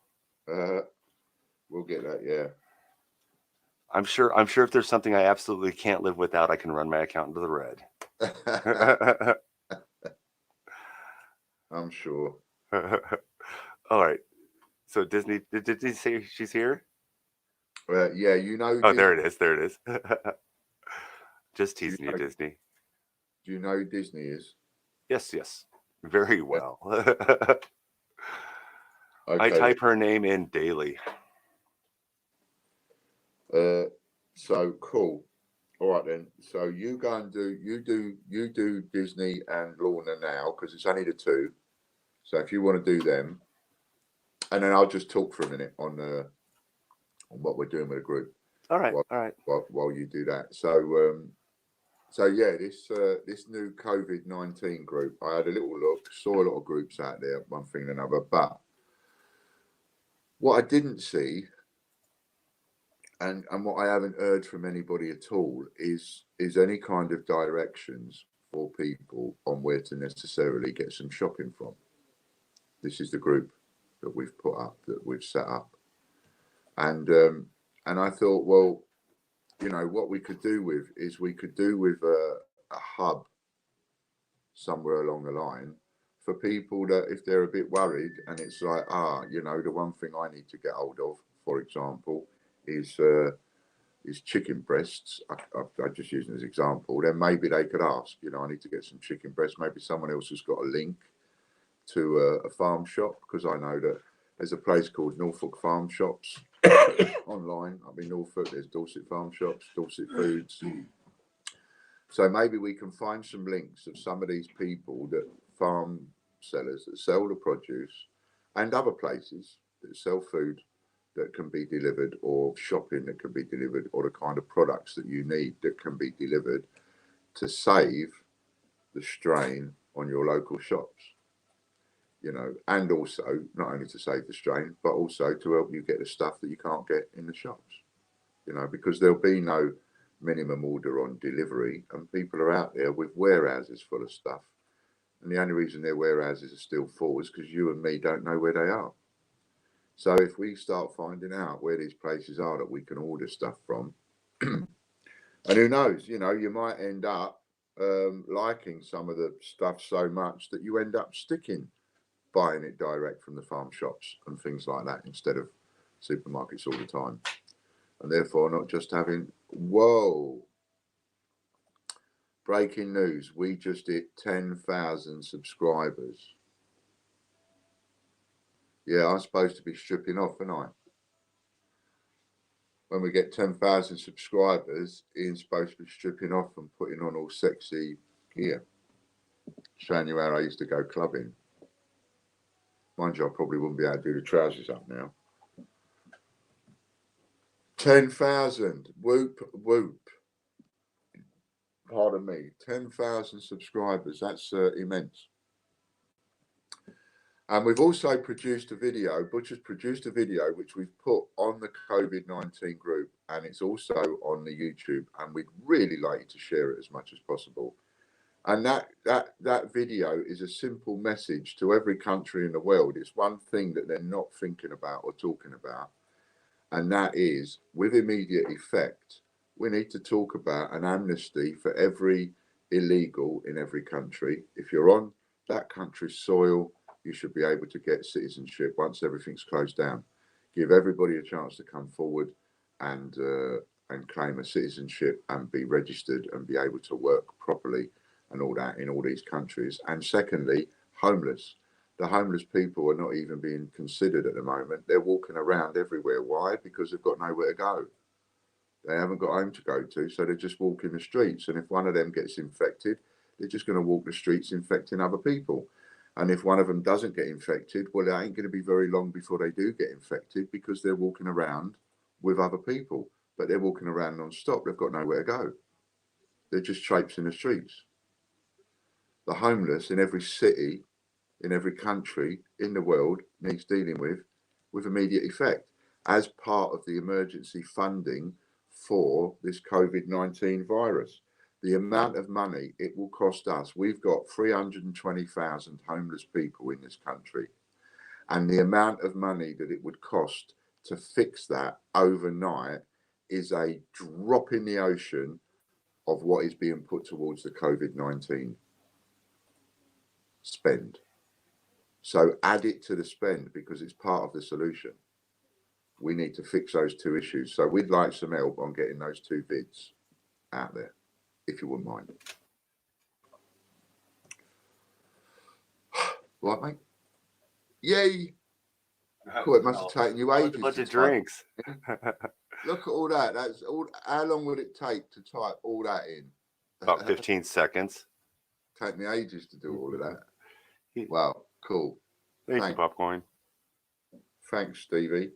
We'll get that. Yeah. I'm sure if there's something I absolutely can't live without, I can run my account into the red. I'm sure. All right. So Disney, did he say she's here? Yeah, you know. Oh, there it is. Just teasing you, Disney. Do you know who Disney is? Yes. Very well. Okay. I type her name in daily. So cool. All right then. So you go and do Disney and Lorna now, because it's only the 2. So if you want to do them, and then I'll just talk for a minute on what we're doing with the group. All right. While you do that. So yeah, this new COVID-19 group, I had a little look, saw a lot of groups out there, one thing and another, but what I didn't see, and what I haven't heard from anybody at all, is any kind of directions for people on where to necessarily get some shopping from. This is the group that we've put up, that we've set up, and I thought, well, you know, what we could do with a hub somewhere along the line for people that, if they're a bit worried, and it's like, you know, the one thing I need to get hold of, for example, is chicken breasts. I just using as an example. Then maybe they could ask, you know, I need to get some chicken breasts. Maybe someone else has got a link to a farm shop, because I know that there's a place called Norfolk Farm Shops online. Up in Norfolk, there's Dorset Farm Shops, Dorset Foods. So maybe we can find some links of some of these people, that farm sellers that sell the produce, and other places that sell food that can be delivered, or shopping that can be delivered, or the kind of products that you need that can be delivered, to save the strain on your local shops. you know, and also not only to save the strain, but also to help you get the stuff that you can't get in the shops, you know, because there'll be no minimum order on delivery, and people are out there with warehouses full of stuff. And the only reason their warehouses are still full is because you and me don't know where they are. So if we start finding out where these places are that we can order stuff from, and who knows, you know, you might end up liking some of the stuff so much that you end up sticking buying it direct from the farm shops and things like that instead of supermarkets all the time. And therefore not just having, whoa, breaking news, we just hit 10,000 subscribers. Yeah, I'm supposed to be stripping off, aren't I? When we get 10,000 subscribers, Ian's supposed to be stripping off and putting on all sexy gear, showing you how I used to go clubbing. Mind you, I probably wouldn't be able to do the trousers up now. 10,000, whoop, whoop. Pardon me, 10,000 subscribers, that's immense. And we've also produced a video, Butcher's produced a video, which we've put on the COVID-19 group, and it's also on the YouTube, and we'd really like you to share it as much as possible. And that video is a simple message to every country in the world. It's one thing that they're not thinking about or talking about, and that is, with immediate effect, we need to talk about an amnesty for every illegal in every country. If you're on that country's soil, you should be able to get citizenship once everything's closed down. Give everybody a chance to come forward and claim a citizenship and be registered and be able to work properly and all that in all these countries. And secondly, homeless. The homeless people are not even being considered at the moment. They're walking around everywhere. Why? Because they've got nowhere to go. They haven't got home to go to, so they're just walking the streets. And if one of them gets infected, they're just going to walk the streets infecting other people. And if one of them doesn't get infected, well, it ain't going to be very long before they do get infected because they're walking around with other people. But they're walking around non-stop. They've got nowhere to go. They're just traipsing the streets. The homeless in every city, in every country in the world needs dealing with immediate effect as part of the emergency funding for this COVID-19 virus. The amount of money it will cost us, we've got 320,000 homeless people in this country, and the amount of money that it would cost to fix that overnight is a drop in the ocean of what is being put towards the COVID-19 spend. So add it to the spend because it's part of the solution. We need to fix those two issues. So we'd like some help on getting those two vids out there, if you wouldn't mind. Right, mate? Yay! Cool, it must have taken you ages. A bunch of drinks. Look at all that. That's all. How long would it take to type all that in? About 15 seconds. Take me ages to do all of that. Wow, cool. Thank you, Popcorn. Thanks, Stevie.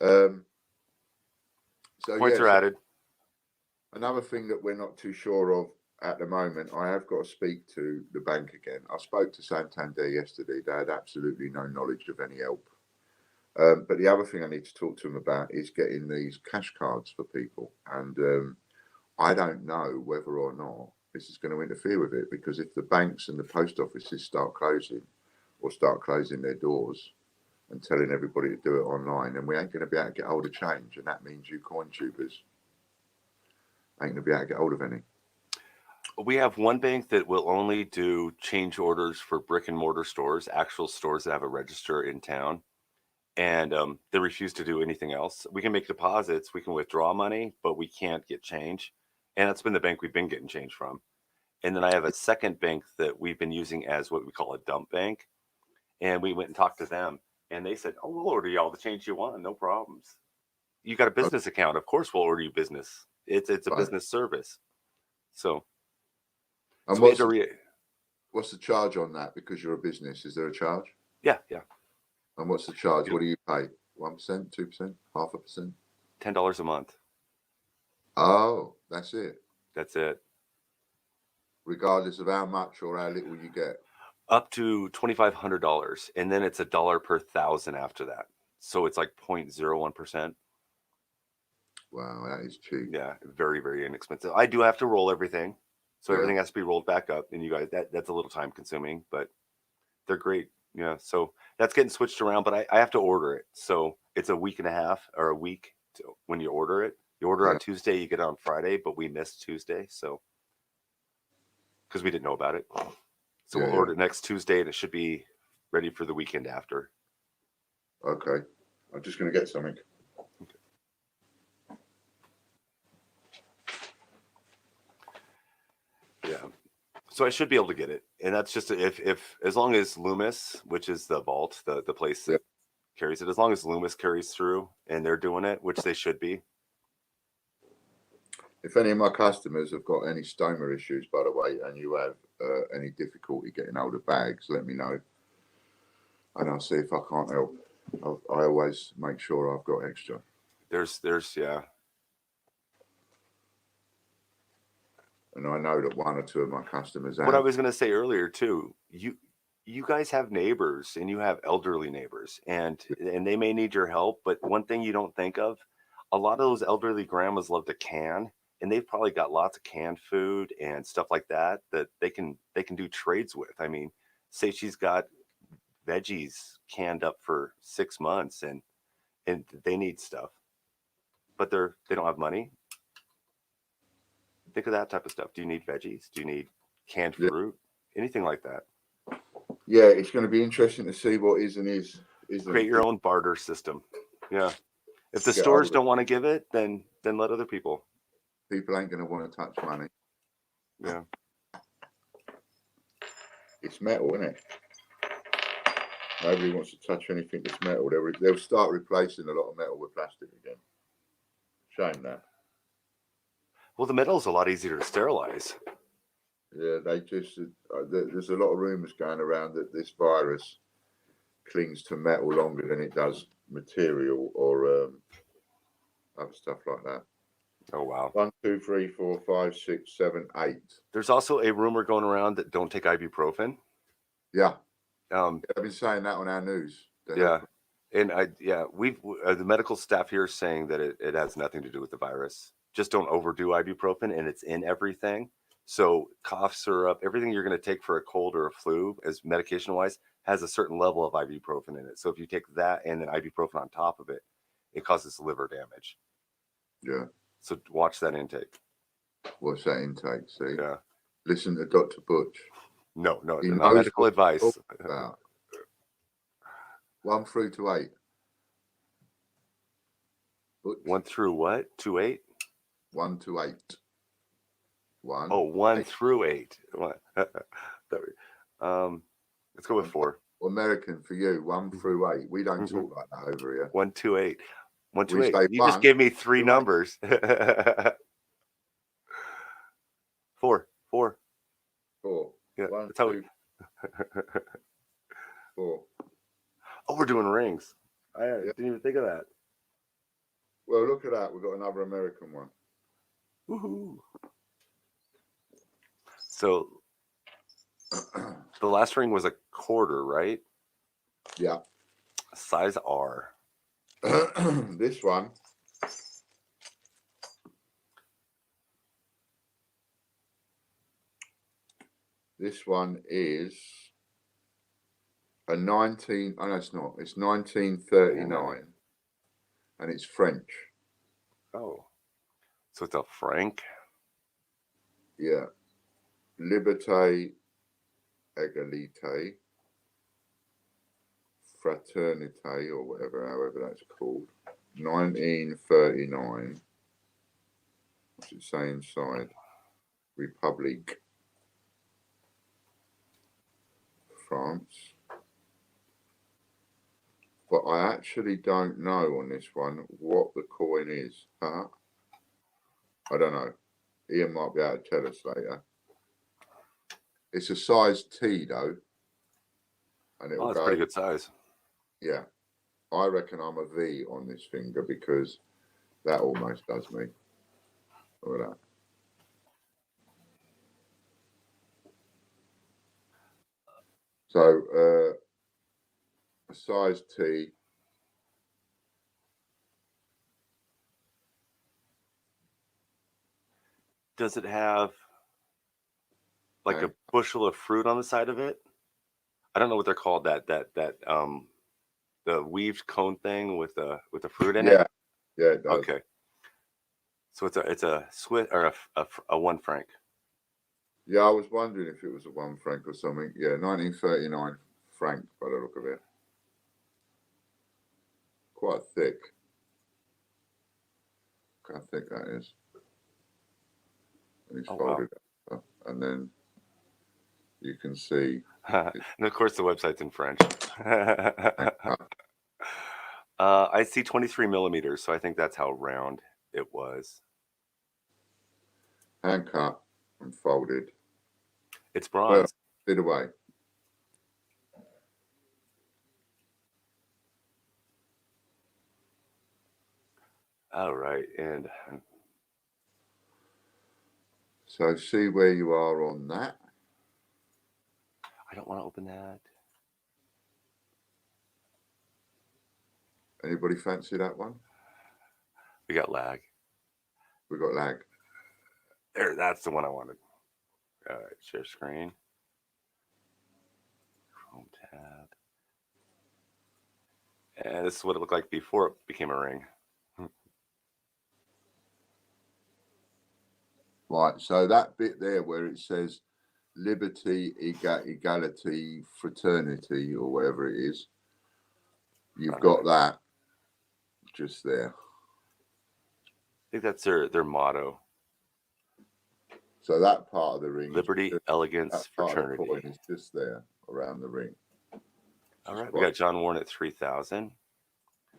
So Points are added. Another thing that we're not too sure of at the moment, I have got to speak to the bank again. I spoke to Santander yesterday. They had absolutely no knowledge of any help. But the other thing I need to talk to them about is getting these cash cards for people. And I don't know whether or not this is going to interfere with it, because if the banks and the post offices start closing or start closing their doors and telling everybody to do it online, then we ain't going to be able to get hold of change. And that means you coin tubers ain't going to be able to get hold of any. We have one bank that will only do change orders for brick and mortar stores, actual stores that have a register in town. And they refuse to do anything else. We can make deposits, we can withdraw money, but we can't get change. And that's been the bank we've been getting change from. And then I have a second bank that we've been using as what we call a dump bank. And we went and talked to them, and they said, "Oh, we'll order you all the change you want, no problems. You got a business account, of course we'll order you business. It's a business service." So, and what's the charge on that? Because you're a business, is there a charge? Yeah. And what's the charge? What do you pay? 1%, 2%, 0.5%? $10 a month. Oh, that's it. That's it. Regardless of how much or how little you get. Up to $2,500, and then it's $1 per thousand after that. So it's like 0.01%. Wow, that is cheap. Yeah, very, very inexpensive. I do have to roll everything, so Yeah. everything has to be rolled back up. And you guys, that's a little time consuming, but they're great. Yeah, so that's getting switched around, but I have to order it. So it's a week and a half or a week when you order it. You order on Yeah. Tuesday, you get it on Friday, but we missed Tuesday, so because we didn't know about it. So Yeah, we'll order it next Tuesday, and it should be ready for the weekend after. Okay. I'm just going to get something. Yeah. So I should be able to get it. And that's just if as long as Loomis, which is the vault, the place that carries it, as long as Loomis carries through and they're doing it, which they should be. If any of my customers have got any stoma issues, by the way, and you have any difficulty getting hold of bags, let me know. And I'll see if I can't help. I always make sure I've got extra. There's yeah. And I know that one or two of my customers have. What I was going to say earlier too, you guys have neighbors and you have elderly neighbors and they may need your help, but one thing you don't think of, a lot of those elderly grandmas love to can, and they've probably got lots of canned food and stuff like that they can do trades with. I mean, say she's got veggies canned up for 6 months and they need stuff, but they don't have money. Think of that type of stuff. Do you need veggies? Do you need canned fruit? Anything like that? Yeah, it's going to be interesting to see what is and isn't. Create your own barter system. Yeah. If the Get stores older. don't want to give it, then let other people. People ain't going to want to touch money. Yeah. It's metal, isn't it? Nobody wants to touch anything that's metal. They'll start replacing a lot of metal with plastic again. Shame that. Well, the metal is a lot easier to sterilize. Yeah, they just there's a lot of rumours going around that this virus clings to metal longer than it does material or other stuff like that. Oh wow. 1, 2, 3, 4, 5, 6, 7, 8. There's also a rumor going around that don't take ibuprofen. Yeah. I've been saying that on our news. Yeah. And we've the medical staff here is saying that it has nothing to do with the virus. Just don't overdo ibuprofen, and it's in everything. So cough syrup, everything you're going to take for a cold or a flu, as medication wise, has a certain level of ibuprofen in it. So if you take that and then ibuprofen on top of it, it causes liver damage. Yeah. So watch that intake. What's that intake? See? Yeah. Listen to Dr. Butch. No, not medical advice. 1 through to 8. Butch. 1 through what? 2, 8? 1 to 8. 1. Oh, 1 8. through 8. Let's go with 4. American for you, 1 through 8. We don't talk like that over here. 1, 2, 8. 1, 2, We 8. say You just gave me 3 numbers. 4. 4. 4. Yeah, 1, that's how 2, 4. Oh, we're doing rings. I didn't even think of that. Well, look at that. We've got another American one. Woohoo. So the last ring was a quarter, right? Yeah. Size R. This one. This one is a 19. Oh, no, it's not. It's 1939. And it's French. Oh. So it's a franc? Yeah. Liberté, égalité, fraternité, or whatever, however that's called. 1939. What's it say inside? Republic. France. But I actually don't know on this one what the coin is. Huh? I don't know. Ian might be able to tell us later. It's a size T though. And it'll that's go, pretty good size. Yeah. I reckon I'm a V on this finger because that almost does me. Look at that. So a size T. Does it have like Okay. a bushel of fruit on the side of it? I don't know what they're called. That the weaved cone thing with the fruit in it. Yeah, it does. Okay. So it's a Swiss or a 1 franc. Yeah, I was wondering if it was a 1 franc or something. Yeah, 1939 franc by the look of it. Quite thick. Look how thick that is. And it's folded up, and then you can see. And of course, the website's in French. I see 23 millimeters, so I think that's how round it was. Hand cut and folded. It's Well, bronze. did away. All right, and So see where you are on that. I don't want to open that. Anybody fancy that one? We got lag. We got lag. There, that's the one I wanted. All right, share screen. Chrome tab. And this is what it looked like before it became a ring. Right, so that bit there where it says liberty, equality, fraternity, or whatever it is, you've got that just there. I think that's their motto. So that part of the ring, Liberty, elegance, fraternity. Part of the coin is just there around the ring. All right, we got John Warren at 3,000.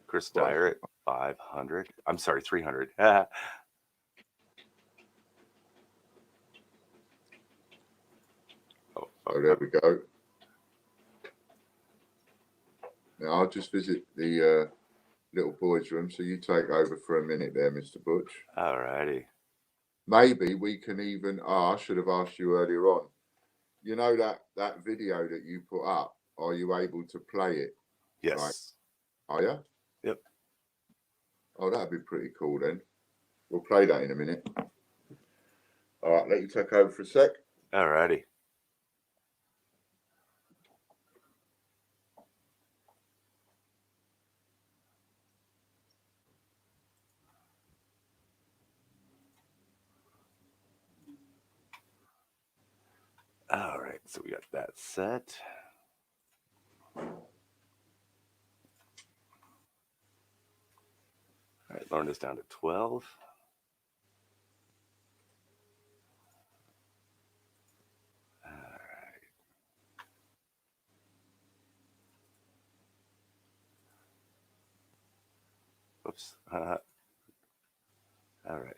Chris Dyer at 500. I'm sorry, 300. Oh, there we go. Now I'll just visit the little boys' room, so you take over for a minute there, Mr. Butch. All righty. Maybe we can even. I should have asked you earlier on. You know that video that you put up. Are you able to play it? Yes. Like, are you? Yep. Oh, that'd be pretty cool then. We'll play that in a minute. All right, let you take over for a sec. All righty. All right, so we got that set. All right, Lauren is down to 12. All right. Oops. All right.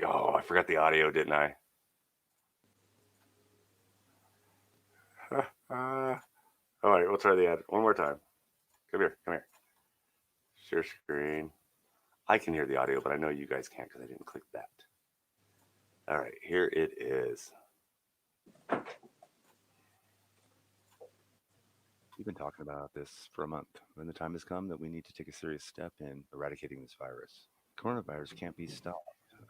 Oh, I forgot the audio, didn't I? All right, we'll try the ad one more time. Come here, come here. Share screen. I can hear the audio, but I know you guys can't because I didn't click that. All right, here it is. We've been talking about this for a month, and the time has come that we need to take a serious step in eradicating this virus. Coronavirus can't be stopped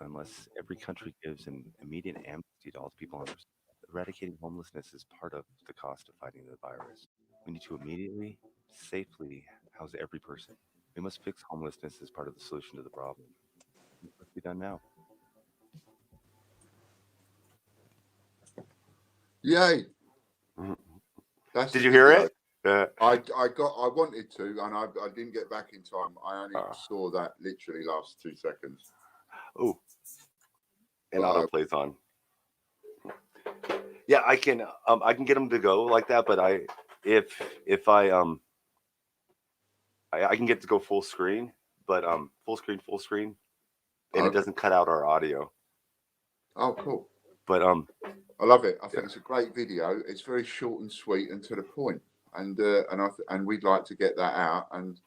unless every country gives an immediate amnesty to all the people on their side. Eradicating homelessness is part of the cost of fighting the virus. We need to immediately, safely house every person. We must fix homelessness as part of the solution to the problem. It must be done now. Yay! Did you hear it? I wanted to, and I didn't get back in time. I only saw that literally last 2 seconds. Oh, and auto plays on. Yeah, I can get them to go like that, but I can get to go full screen, but full screen, and it doesn't cut out our audio. Oh, cool. But I love it. I think Yeah. it's a great video. It's very short and sweet and to the point. And we'd like to get that out and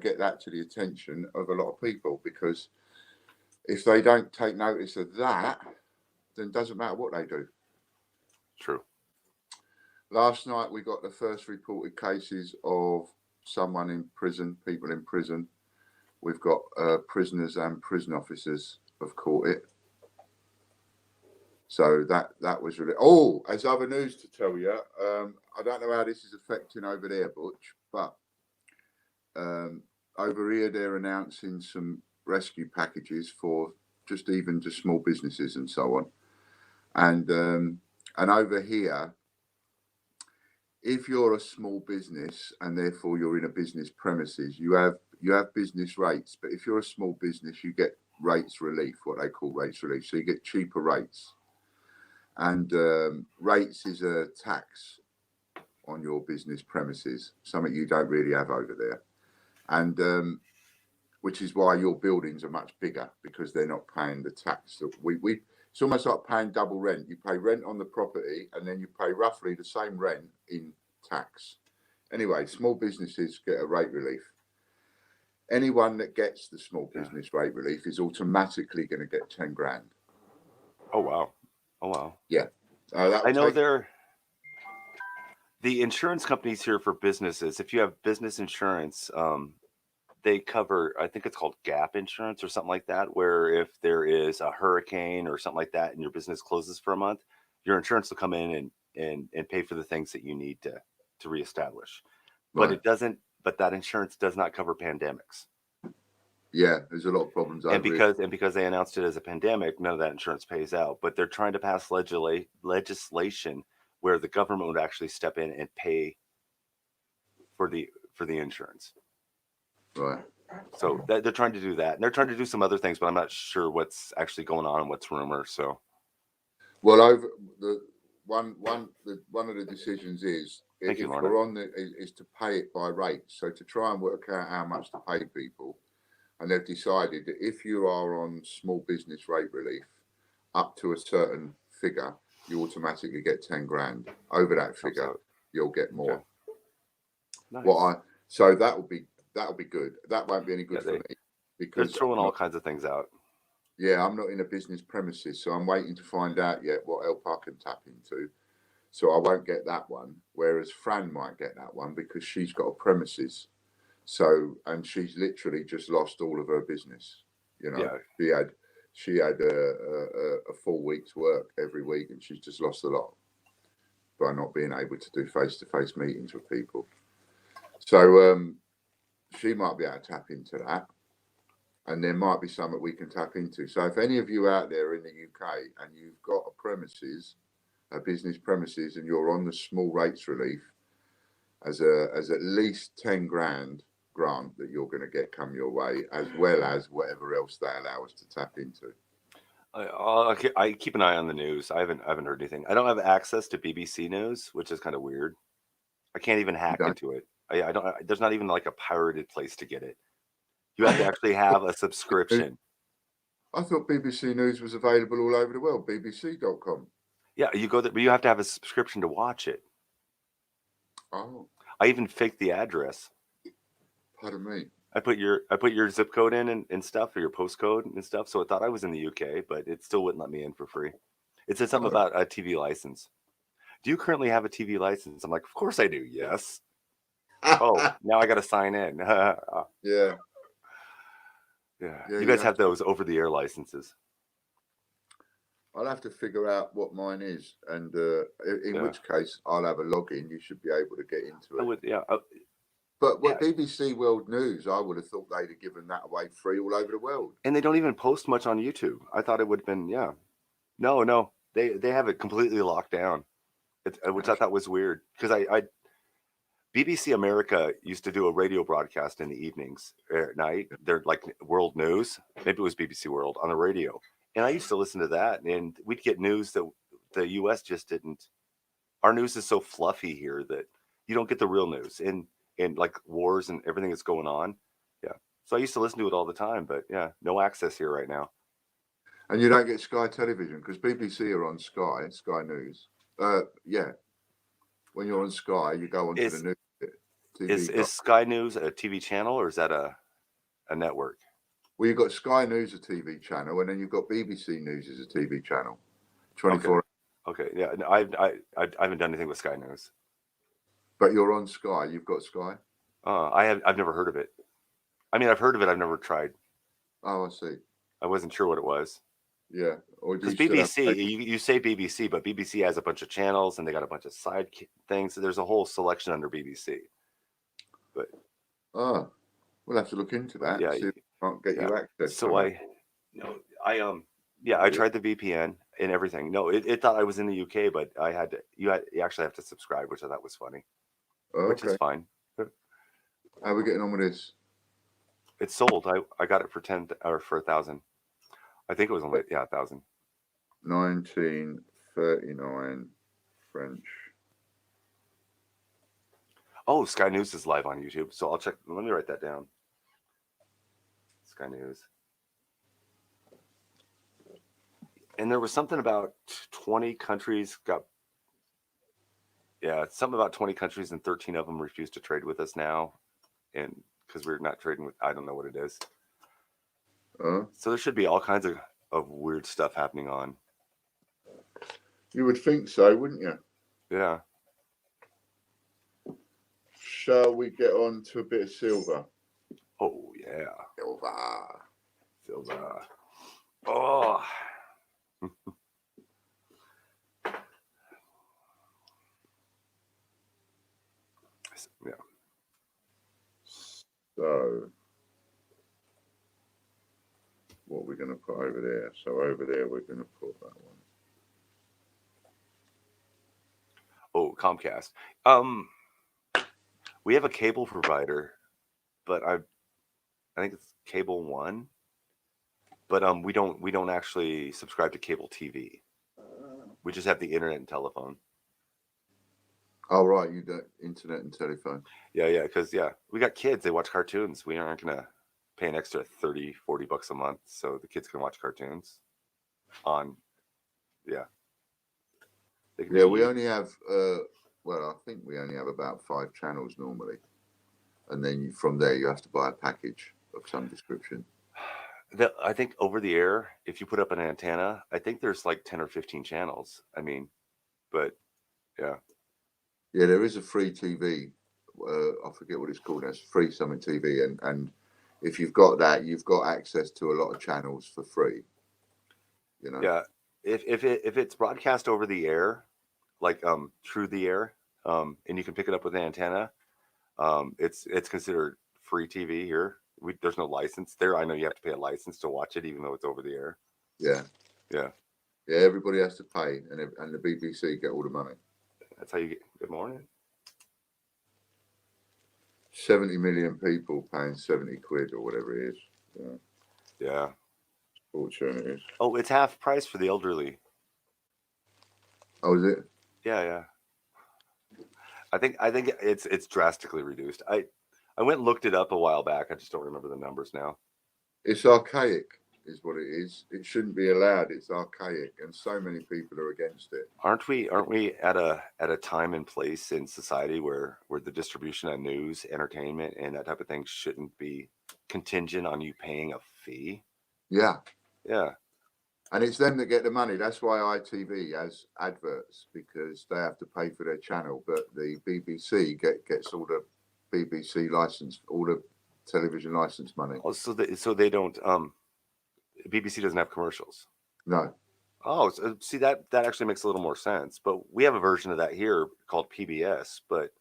get that to the attention of a lot of people, because if they don't take notice of that, then it doesn't matter what they do. True. Last night we got the first reported cases of someone in prison, people in prison. We've got prisoners and prison officers have caught it. So that was really. Oh, as other news to tell you, I don't know how this is affecting over there, Butch, but over here they're announcing some rescue packages for just small businesses and so on. And over here, if you're a small business and therefore you're in a business premises, you have business rates. But if you're a small business, you get rates relief, what they call rates relief. So you get cheaper rates. And rates is a tax on your business premises, something you don't really have over there. And which is why your buildings are much bigger, because they're not paying the tax that we it's almost like paying double rent. You pay rent on the property and then you pay roughly the same rent in tax. Anyway, small businesses get a rate relief. Anyone that gets the small business rate relief is automatically going to get 10 grand. Oh, wow. Oh, wow. Yeah. I know the insurance companies here for businesses, if you have business insurance, they cover, I think it's called gap insurance or something like that, where if there is a hurricane or something like that and your business closes for a month, your insurance will come in and pay for the things that you need to reestablish. But Right. but that insurance does not cover pandemics. Yeah, there's a lot of problems And over here. because they announced it as a pandemic, none of that insurance pays out. But they're trying to pass legislation where the government would actually step in and pay for the insurance. Right. So they're trying to do that, and they're trying to do some other things, but I'm not sure what's actually going on and what's rumor. So, Well, over the one of the decisions is thank you, if Lorna. you're on is to pay it by rate. So to try and work out how much to pay people, and they've decided that if you are on small business rate relief up to a certain figure, you automatically get 10 grand. Over that figure, you'll get more. Okay. Nice. So that'll be good. That won't be any good for me, They're because throwing all kinds of things out. yeah, I'm not in a business premises, so I'm waiting to find out yet what help I can tap into. So I won't get that one, whereas Fran might get that one because she's got a premises. So, and she's literally just lost all of her business. Yeah. She had a full week's work every week, and she's just lost a lot by not being able to do face-to-face meetings with people. So she might be able to tap into that, and there might be something we can tap into. So if any of you out there in the UK and you've got a business premises, and you're on the small rates relief, as at least 10 grand grant that you're going to get come your way, as well as whatever else they allow us to tap into. I keep an eye on the news. I haven't heard anything. I don't have access to BBC News, which is kind of weird. I can't even hack into it. I don't. There's not even like a pirated place to get it. You have to actually have a subscription. I thought BBC News was available all over the world. BBC.com. Yeah, you go there, but you have to have a subscription to watch it. Oh, I even faked the address. pardon me. I put your zip code in and stuff, or your postcode and stuff, so it thought I was in the UK, but it still wouldn't let me in for free. It said something about a TV license. Do you currently have a TV license? I'm like, of course I do. Yes. Oh, now I got to sign in. Yeah. Yeah. You guys have those over-the-air licenses. I'll have to figure out what mine is, and in which case I'll have a login. You should be able to get into it. I would, yeah. But BBC World News, I would have thought they'd have given that away free all over the world. And they don't even post much on YouTube. I thought it would have been, No, they have it completely locked down, which I thought was weird, because BBC America used to do a radio broadcast in the evenings at night. They're like world news. Maybe it was BBC World on the radio. And I used to listen to that, and we'd get news that the US just didn't. Our news is so fluffy here that you don't get the real news and like wars and everything that's going on. Yeah. So I used to listen to it all the time, but yeah, no access here right now. And you don't get Sky Television because BBC are on Sky News. Yeah. When you're on Sky, you go onto the Is news. is Sky News a TV channel or is that a network? Well, you've got Sky News, a TV channel, and then you've got BBC News as a TV channel. 24. Okay. Yeah. No, I haven't done anything with Sky News. But you're on Sky. You've got Sky. I've never heard of it. I mean, I've heard of it. I've never tried. Oh, I see. I wasn't sure what it was. Yeah. Or do Because you still have BBC, you say BBC, but BBC has a bunch of channels and they got a bunch of side things. So there's a whole selection under BBC. But we'll have to look into that. Yeah, See if we can't get you access. so to it. I tried the VPN and everything. No, it thought I was in the UK, but you actually have to subscribe, which I thought was funny, which is fine. How are we getting on with this? It's sold. I got it for 10 or for 1,000. I think it was only 1,000. 1939 French. Oh, Sky News is live on YouTube, so I'll check. Let me write that down. Sky News. And there was something about 20 countries got. Yeah, something about 20 countries and 13 of them refused to trade with us now, and because we're not trading with, I don't know what it is. So there should be all kinds of weird stuff happening on. You would think so, wouldn't you? Yeah. Shall we get on to a bit of silver? Oh yeah. Silver. Oh. Yeah. So, what we're going to put over there? So over there, we're going to put that one. Oh, Comcast. We have a cable provider, but I think it's Cable One. But we don't actually subscribe to cable TV. We just have the internet and telephone. Oh, right. You got internet and telephone. Yeah, because we got kids. They watch cartoons. We aren't going to pay an extra $30, $40 a month so the kids can watch cartoons on, We only have, I think we only have about 5 channels normally. And then from there, you have to buy a package of some description. I think over the air, if you put up an antenna, I think there's like 10 or 15 channels. I mean, but yeah. Yeah, there is a free TV. I forget what it's called. It's free something TV, and if you've got that, you've got access to a lot of channels for free. You know. Yeah, if it's broadcast over the air, like through the air, and you can pick it up with an antenna, it's considered free TV here. There's no license there. I know you have to pay a license to watch it, even though it's over the air. Yeah. Everybody has to pay, and the BBC get all the money. That's how you get. Good morning. 70 million people paying 70 quid or whatever it is. Yeah. Fortune it is. Oh, it's half price for the elderly. Oh, is it? Yeah. I think it's drastically reduced. I went and looked it up a while back. I just don't remember the numbers now. It's archaic, is what it is. It shouldn't be allowed. It's archaic, and so many people are against it. Aren't we at a time and place in society where the distribution of news, entertainment, and that type of thing shouldn't be contingent on you paying a fee? Yeah. And it's them that get the money. That's why ITV has adverts, because they have to pay for their channel, but the BBC gets all the BBC license, all the television license money. Oh, so they don't. BBC doesn't have commercials. No. Oh, so, see that actually makes a little more sense. But we have a version of that here called PBS. But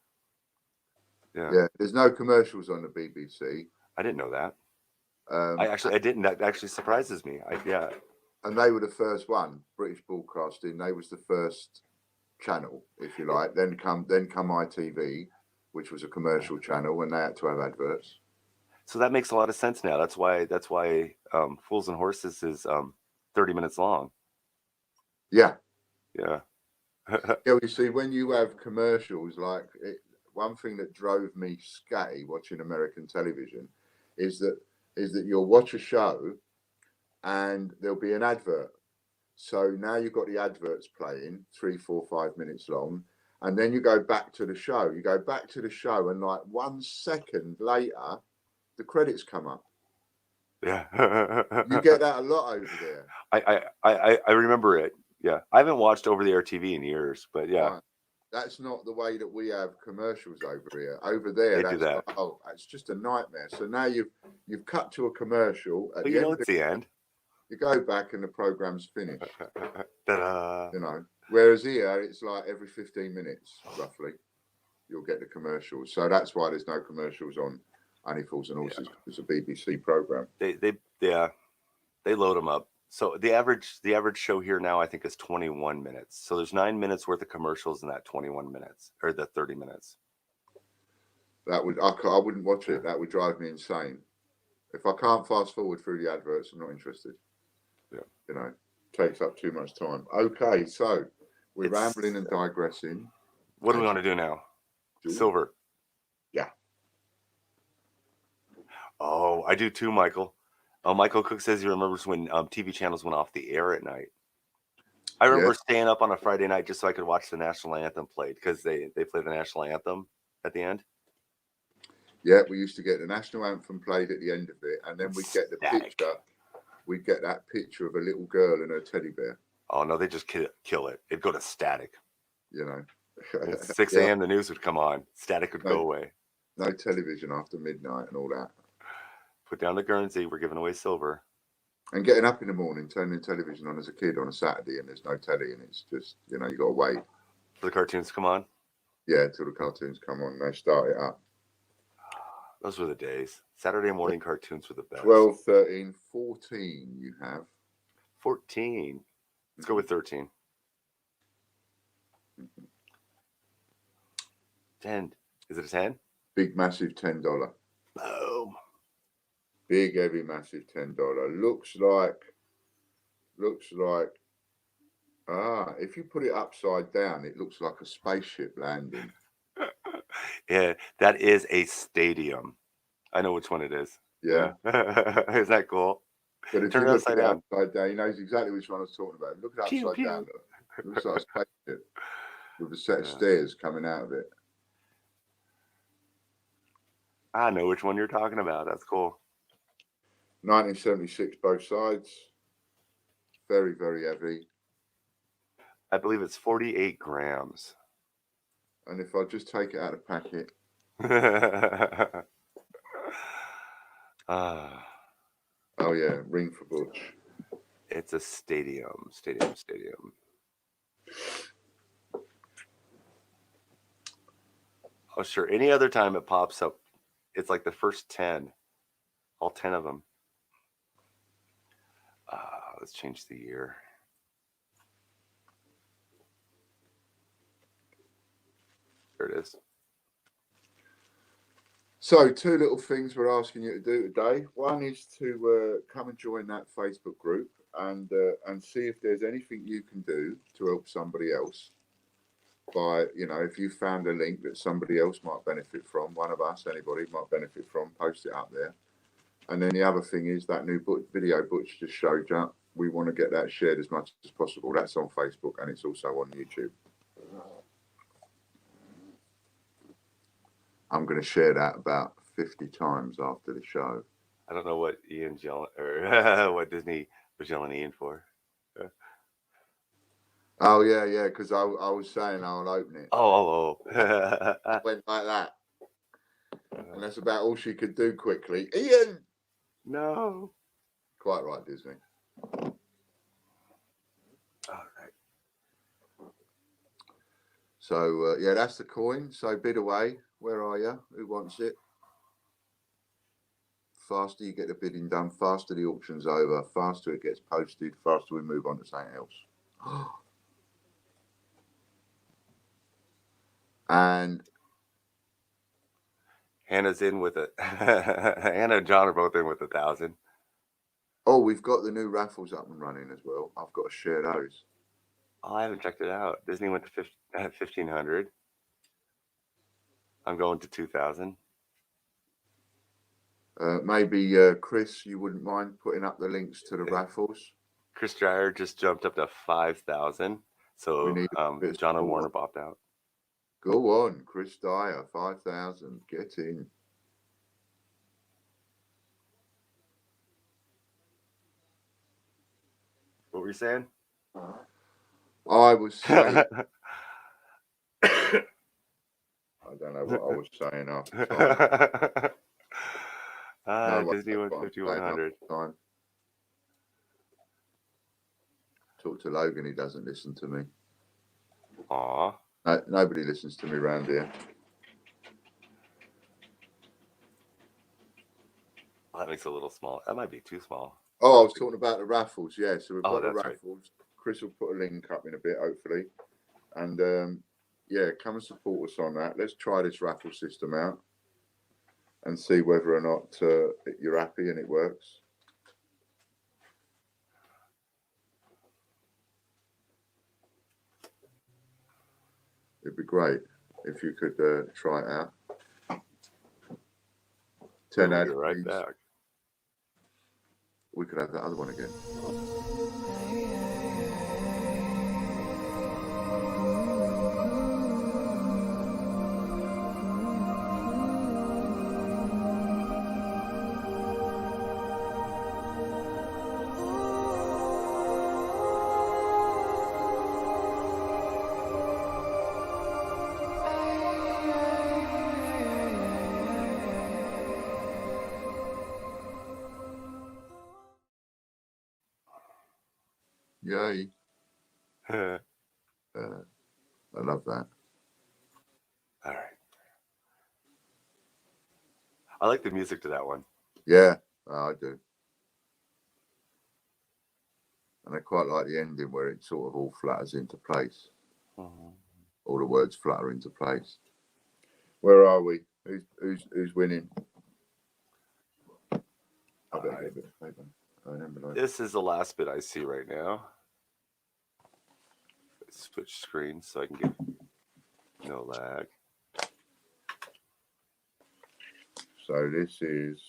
yeah, there's no commercials on the BBC. I didn't know that. I didn't. That actually surprises me. And they were the first one, British Broadcasting. They was the first channel, if you like. Then come ITV, which was a commercial channel, and they had to have adverts. So that makes a lot of sense now. That's why Fools and Horses is 30 minutes long. Yeah. Yeah. You see, when you have commercials, one thing that drove me scatty watching American television is that you'll watch a show and there'll be an advert. So now you've got the adverts playing 3, 4, 5 minutes long, and then you go back to the show. You go back to the show, and like 1 second later, the credits come up. Yeah. You get that a lot over there. I remember it. Yeah. I haven't watched over the air TV in years, but yeah. Right. That's not the way that we have commercials over here. Over there, They do that's that. like, it's just a nightmare. So now you've cut to a commercial at But the you know end. it's the end. You go back and the program's finished. Ta-da. You know, whereas here it's like every 15 minutes roughly you'll get the commercials. So that's why there's no commercials on Honey Fools and Horses. It's a BBC program. They load them up. So the average show here now I think is 21 minutes. So there's 9 minutes worth of commercials in that 21 minutes or the 30 minutes. That would I wouldn't watch it. That would drive me insane. If I can't fast forward through the adverts, I'm not interested. Yeah. You know, takes up too much time. Okay, so we're rambling and digressing. What do we want to do now? Silver. Yeah. Oh, I do too, Michael. Michael Cook says he remembers when TV channels went off the air at night. I remember staying up on a Friday night just so I could watch the national anthem played because they play the national anthem at the end. Yeah, we used to get the national anthem played at the end of it, and then we'd get the picture. We'd get that picture of a little girl and her teddy bear. Oh no, they just kill it. It'd go to static. You know. At 6 a.m. the news would come on. Static would go away. No television after midnight and all that. Put down the Guernsey. We're giving away silver. And getting up in the morning, turning television on as a kid on a Saturday, and there's no telly, and it's just, you know, you got to wait for the cartoons to come on. Yeah, till the cartoons come on. They start it up. Those were the days. Saturday morning cartoons were the best. 12, 13, 14 you have. 14. Let's go with 13. 10. Is it a 10? Big, massive $10. Boom. Big, heavy, massive $10. Looks like, if you put it upside down, it looks like a spaceship landing. Yeah, that is a stadium. I know which one it is. Yeah. Isn't that cool? But if Turn you it look upside at down. it upside down, he knows exactly which one I was talking about. Look at it upside down. It looks like a spaceship with a set of stairs coming out of it. I know which one you're talking about. That's cool. 1976, both sides. Very, very heavy. I believe it's 48 grams. And if I just take it out of the packet. Oh, yeah. Ring for Butch. It's a stadium. Oh, sure. Any other time it pops up, it's like the first 10. All 10 of them. Let's change the year. There it is. So, two little things we're asking you to do today. One is to come and join that Facebook group and see if there's anything you can do to help somebody else. By, you know, if you found a link that somebody else might benefit from, one of us, anybody might benefit from, post it up there. And then the other thing is that new video Butch just showed you. We want to get that shared as much as possible. That's on Facebook and it's also on YouTube. I'm going to share that about 50 times after the show. I don't know what Ian's yelling, or what Disney was yelling Ian for. Oh, yeah, because I was saying I'll open it. Oh. It went like that. And that's about all she could do quickly. Ian! No. Quite right, Disney. All right. So, yeah, that's the coin. So, bid away. Where are you? Who wants it? Faster you get the bidding done, faster the auction's over, faster it gets posted, faster we move on to something else. And Hannah's in with it. Hannah and John are both in with 1,000. Oh, we've got the new raffles up and running as well. I've got to share those. Oh, I haven't checked it out. Disney went to 1,500. I'm going to 2,000. Maybe Chris, you wouldn't mind putting up the links to the raffles. Chris Dreyer just jumped up to 5,000. We So need a bit of John and support. Warner popped out. Go on, Chris Dyer, 5,000. Get in. What were you saying? I was saying. I don't know what I was saying after time. Disney 150-100. Talk to Logan, he doesn't listen to me. Aw. No, nobody listens to me around here. That makes it a little small. That might be too small. Oh, I was talking about the raffles. Yeah, so we've got the that's raffles. right. Chris will put a link up in a bit, hopefully. And yeah, come and support us on that. Let's try this raffle system out and see whether or not you're happy and it works. It'd be great if you could try it out. 10 We'll ads. be right back. We could have that other one again. Yay. I love that. All right. I like the music to that one. Yeah, I do. And I quite like the ending where it sort of all flutters into place. Mm-hmm. All the words flutter into place. Where are we? Who's winning? I better get a bit of paper. This is the last bit I see right now. Switch screens so I can get no lag. So this is.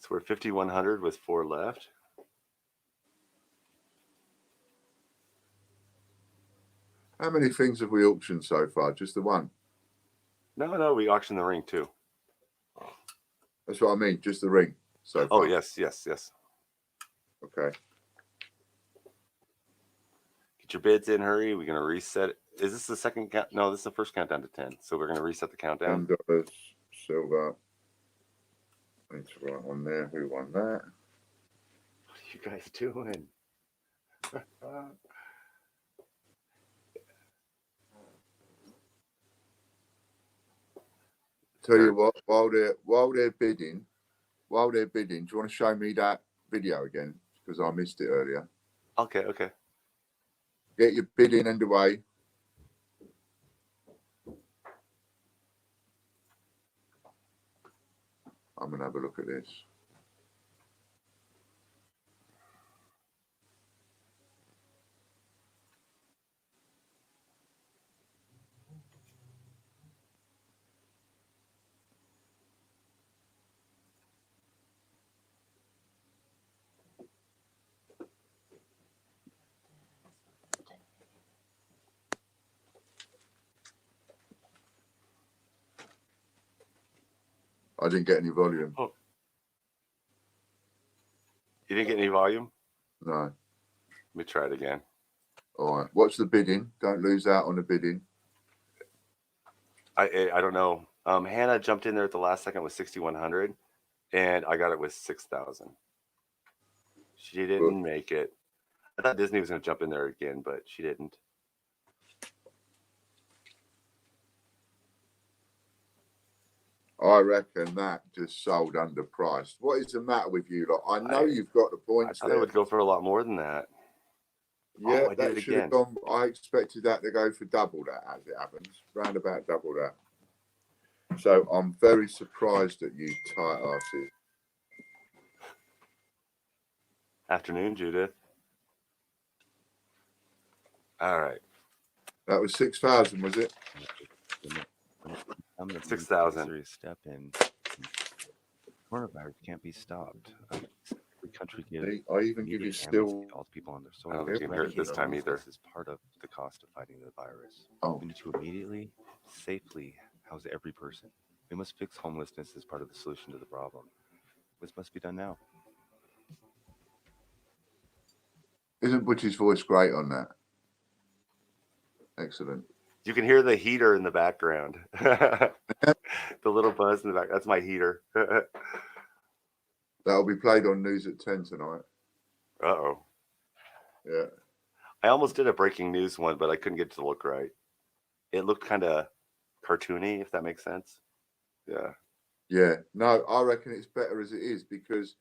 So we're 5,100 with 4 left. How many things have we auctioned so far? Just the one? No, we auctioned the ring too. That's what I mean. Just the ring so far. Oh, yes. Okay. Get your bids in, hurry. We're going to reset it. Is this the second count? No, this is the first countdown to 10. So we're going to reset the countdown. $10 silver. I need to write on there who won that. What are you guys doing? Tell you what, while they're bidding, do you want to show me that video again? Because I missed it earlier. Okay. Get your bidding underway. I'm going to have a look at this. I didn't get any volume. Oh. You didn't get any volume? No. Let me try it again. All right. Watch the bidding. Don't lose out on the bidding. I don't know. Hannah jumped in there at the last second with 6,100, and I got it with 6,000. She didn't make it. I thought Disney was going to jump in there again, but she didn't. I reckon that just sold underpriced. What is the matter with you lot? I know you've got the points I thought there. it would go for a lot more than that. Yeah, I did it should have again. gone. I expected that to go for double that, as it happens, round about double that. So I'm very surprised at you tight asses. Afternoon, Judith. All right. That was 6,000, was it? 6,000. Step in. Coronavirus can't be stopped. Every country gives I even give you immediate still. amnesty to all the people on their I don't soil. think you can hear it this time either. Homelessness is part of the cost of fighting the virus. Oh, We need to immediately, safely house every person. We must fix homelessness as part of the solution to the problem. This must be done now. isn't Butch's voice great on that? Excellent. You can hear the heater in the background. The little buzz in the back. That's my heater. That'll be played on News at 10 tonight. Uh-oh. Yeah. I almost did a breaking news one, but I couldn't get it to look right. It looked kind of cartoony, if that makes sense. Yeah. Yeah. No, I reckon it's better as it is because,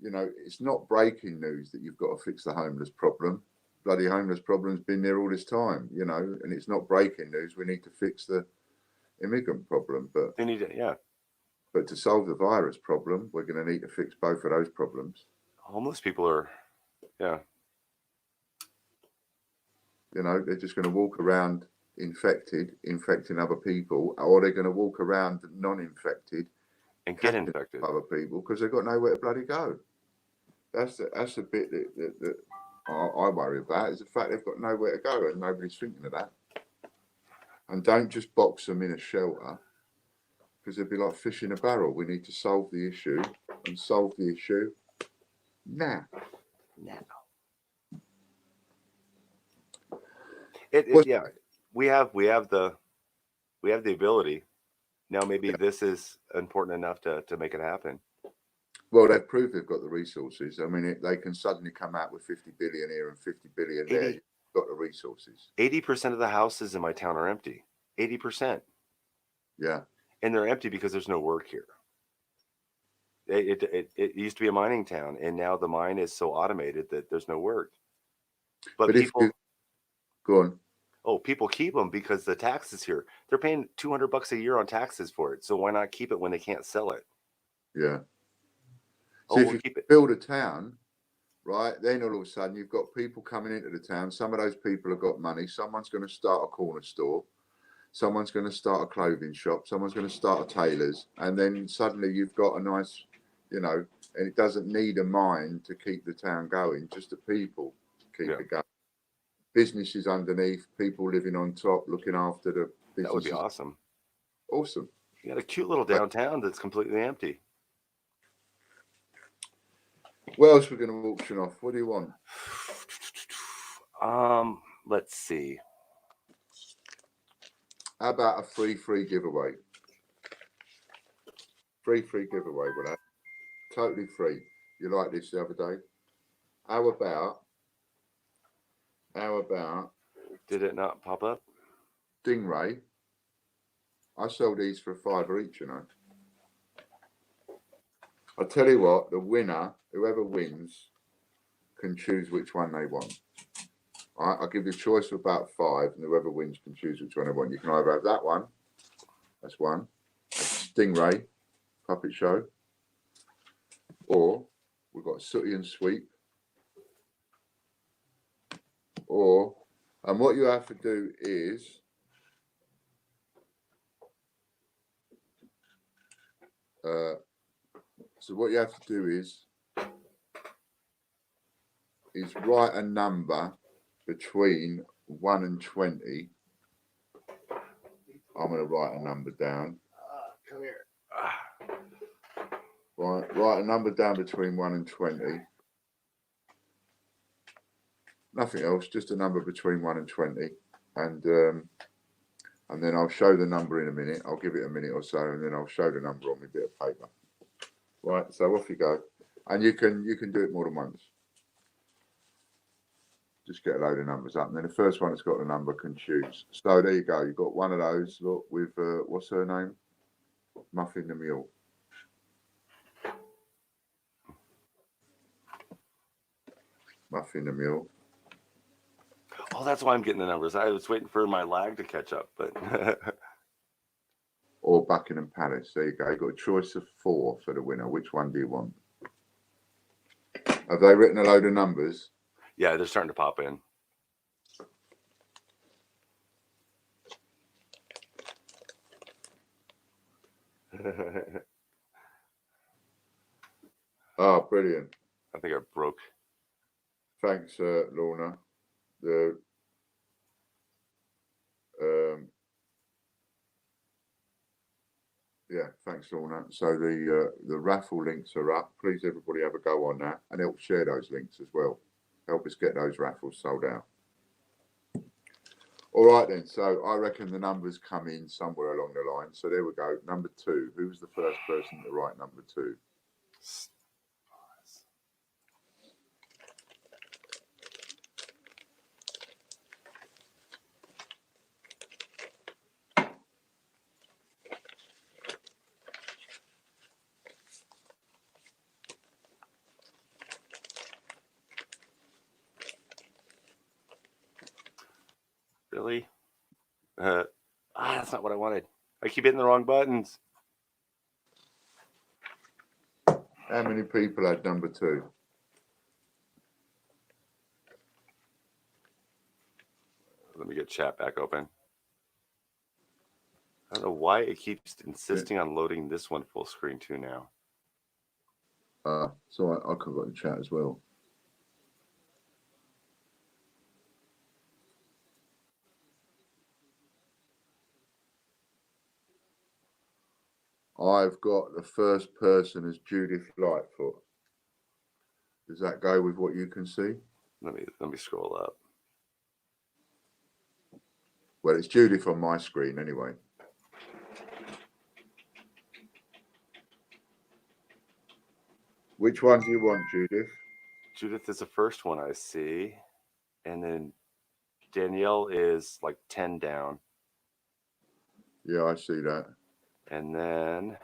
it's not breaking news that you've got to fix the homeless problem. Bloody homeless problem's been there all this time, and it's not breaking news. We need to fix the immigrant problem. But They need it, yeah. But to solve the virus problem, we're going to need to fix both of those problems. Homeless people are, yeah. They're just going to walk around infected, infecting other people, or they're going to walk around non-infected And get infected. other people because they've got nowhere to bloody go. That's the bit that I worry about, is the fact they've got nowhere to go and nobody's thinking of that. And don't just box them in a shelter because they'd be like fish in a barrel. We need to solve the issue and solve the issue now. Yeah. We have the ability. Now maybe this is important enough to make it happen. Well, they've proved they've got the resources. I mean, they can suddenly come out with 50 billion here and 50 billion there. You've got the resources. 80% of the houses in my town are empty. 80%. Yeah. And they're empty because there's no work here. It used to be a mining town, and now the mine is so automated that there's no work. But people, go on. Oh, people keep them because the taxes here. They're paying $200 a year on taxes for it. So why not keep it when they can't sell it? Yeah. So if we'll you keep it. build a town, right, then all of a sudden you've got people coming into the town. Some of those people have got money. Someone's going to start a corner store. Someone's going to start a clothing shop. Someone's going to start a tailor's. And then suddenly you've got a nice, and it doesn't need a mine to keep the town going, just the people to keep it going. Businesses underneath, people living on top, looking after the businesses. That would be awesome. Awesome. You got a cute little downtown that's completely empty. What else we're going to auction off? What do you want? Let's see. How about a free giveaway? Free giveaway, will that? Totally free. You like this the other day? How about? Did it not pop up? Stingray. I sell these for $5 each, I tell you what, the winner, whoever wins, can choose which one they want. All right, I'll give you a choice of about 5, and whoever wins can choose which one they want. You can either have that one, that's one, Stingray puppet show, or we've got Sooty and Sweep, and what you have to do is so what you have to do is write a number between 1 and 20. I'm going to write a number down. Come here. Write a number down between 1 and 20. Nothing else, just a number between 1 and 20. And then I'll show the number in a minute. I'll give it a minute or so, and then I'll show the number on my bit of paper. Right, so off you go. And you can do it more than once. Just get a load of numbers up, and then the first one that's got the number can choose. So there you go. You've got one of those. Look, with what's her name? Muffin the Mule. Muffin the Mule. Oh, that's why I'm getting the numbers. I was waiting for my lag to catch up, but or Buckingham Palace. There you go. You've got a choice of 4 for the winner. Which one do you want? Have they written a load of numbers? Yeah, they're starting to pop in. Ah, brilliant. I think I broke. Thanks, Lorna. The yeah, thanks, Lorna. So the raffle links are up. Please, everybody, have a go on that, and help share those links as well. Help us get those raffles sold out. All right then. So I reckon the numbers come in somewhere along the line. So there we go. Number 2. Who was the first person to write number 2? Really? That's not what I wanted. I keep hitting the wrong buttons. How many people had number 2? Let me get chat back open. I don't know why it keeps insisting on loading this one full screen too now. So I could got the chat as well. I've got the first person as Judith Lightfoot. Does that go with what you can see? Let me scroll up. Well, it's Judith on my screen anyway. Which one do you want, Judith? Judith is the first one I see, and then Danielle is like 10 down, Yeah, I see that. and then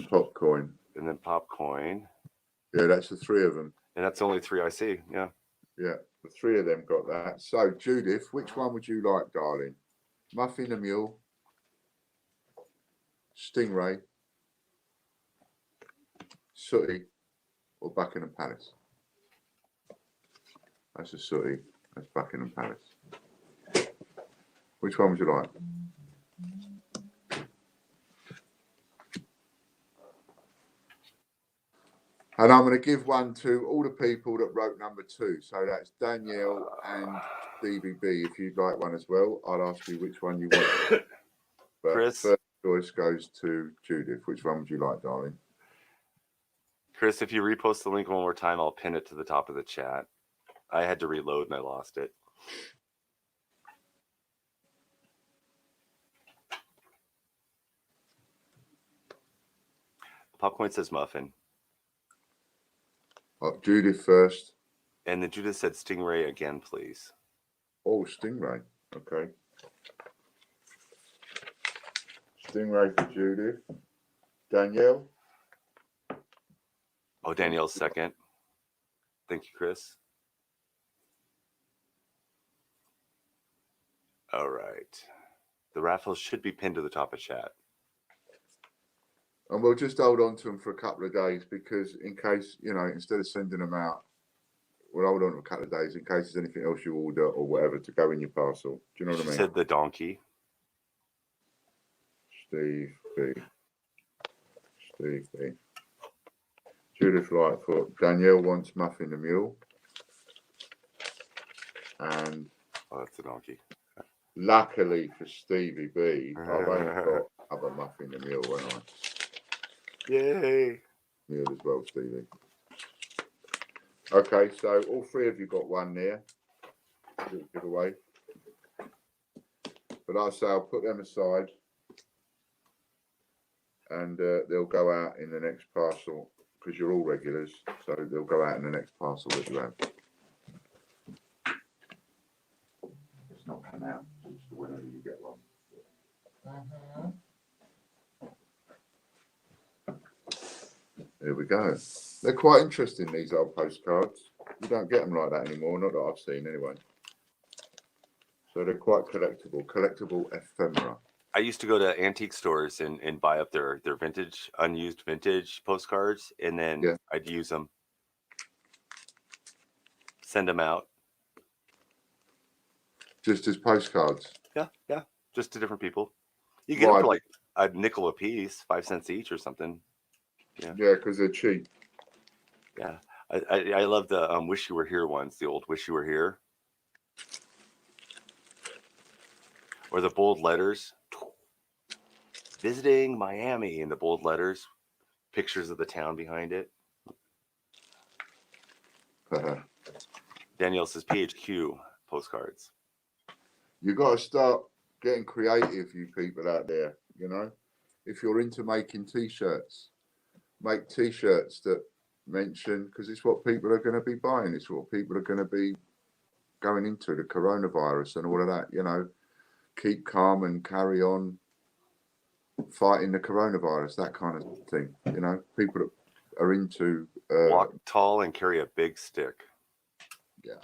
Popcorn. and then Popcoin, Yeah, that's the 3 of them. and that's the only 3 I see. Yeah. Yeah, the 3 of them got that. So, Judith, which one would you like, darling? Muffin the Mule, Stingray, Sooty, or Buckingham Palace? That's a Sooty. That's Buckingham Palace. Which one would you like? And I'm going to give one to all the people that wrote number 2. So that's Danielle and DBB. If you'd like one as well, I'll ask you which one you want. But Chris? first choice goes to Judith. Which one would you like, darling? Chris, if you repost the link one more time, I'll pin it to the top of the chat. I had to reload and I lost it. Popcorn says muffin. Judith first. And then Judith said Stingray again, please. Oh, Stingray. Okay. Stingray for Judith. Danielle? Oh, Danielle's second. Thank you, Chris. All right. The raffles should be pinned to the top of chat. And we'll just hold on to them for a couple of days because in case, instead of sending them out, we'll hold on to a couple of days in case there's anything else you order or whatever to go in your parcel. Do you know what I mean? Said the donkey. Steve B. Judith Lightfoot. Danielle wants Muffin the Mule. And that's a donkey. Luckily for Stevie B, I've only got other Muffin the Mule, won't I? Yay. Mule as well, Stevie. Okay, so all 3 of you got one there. Give away. But I'll say I'll put them aside. And they'll go out in the next parcel because you're all regulars. So they'll go out in the next parcel that you have. It's not come out. It's whenever you get one. There we go. They're quite interesting, these old postcards. You don't get them like that anymore, not that I've seen anyway. So they're quite collectible ephemera. I used to go to antique stores and buy up their vintage, unused vintage postcards, and then I'd use them, send them out. Just as postcards. Yeah, yeah, just to different people. You get them Why? for like a nickel a piece, 5 cents each or something. Yeah, Yeah, because they're cheap. yeah. I love the "Wish You Were Here" ones. The old "Wish You Were Here," or the bold letters. Visiting Miami in the bold letters, pictures of the town behind it. Danielle says PHQ postcards. You got to start getting creative, you people out there. You know, if you're into making t-shirts, make t-shirts that mention, because it's what people are going to be buying. It's what people are going to be going into, the coronavirus and all of that. You know, keep calm and carry on fighting the coronavirus, that kind of thing. You know, people that are into Walk tall and carry a big stick. yeah.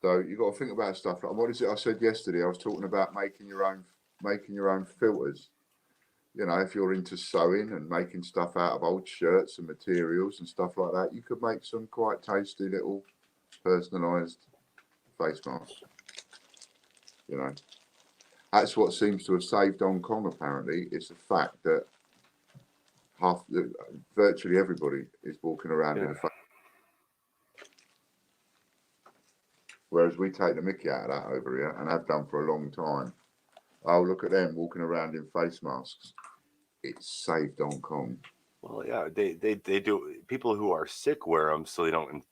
So you got to think about stuff like, what is it I said yesterday? I was talking about making your own filters. You know, if you're into sewing and making stuff out of old shirts and materials and stuff like that, you could make some quite tasty little personalised face masks. You know, that's what seems to have saved Hong Kong. Apparently, it's the fact that virtually everybody is walking around in a face. Whereas we take the mickey out of that over here and have done for a long time. Oh, look at them walking around in face masks. It's saved Hong Kong. Well, yeah, they do. People who are sick wear them so they don't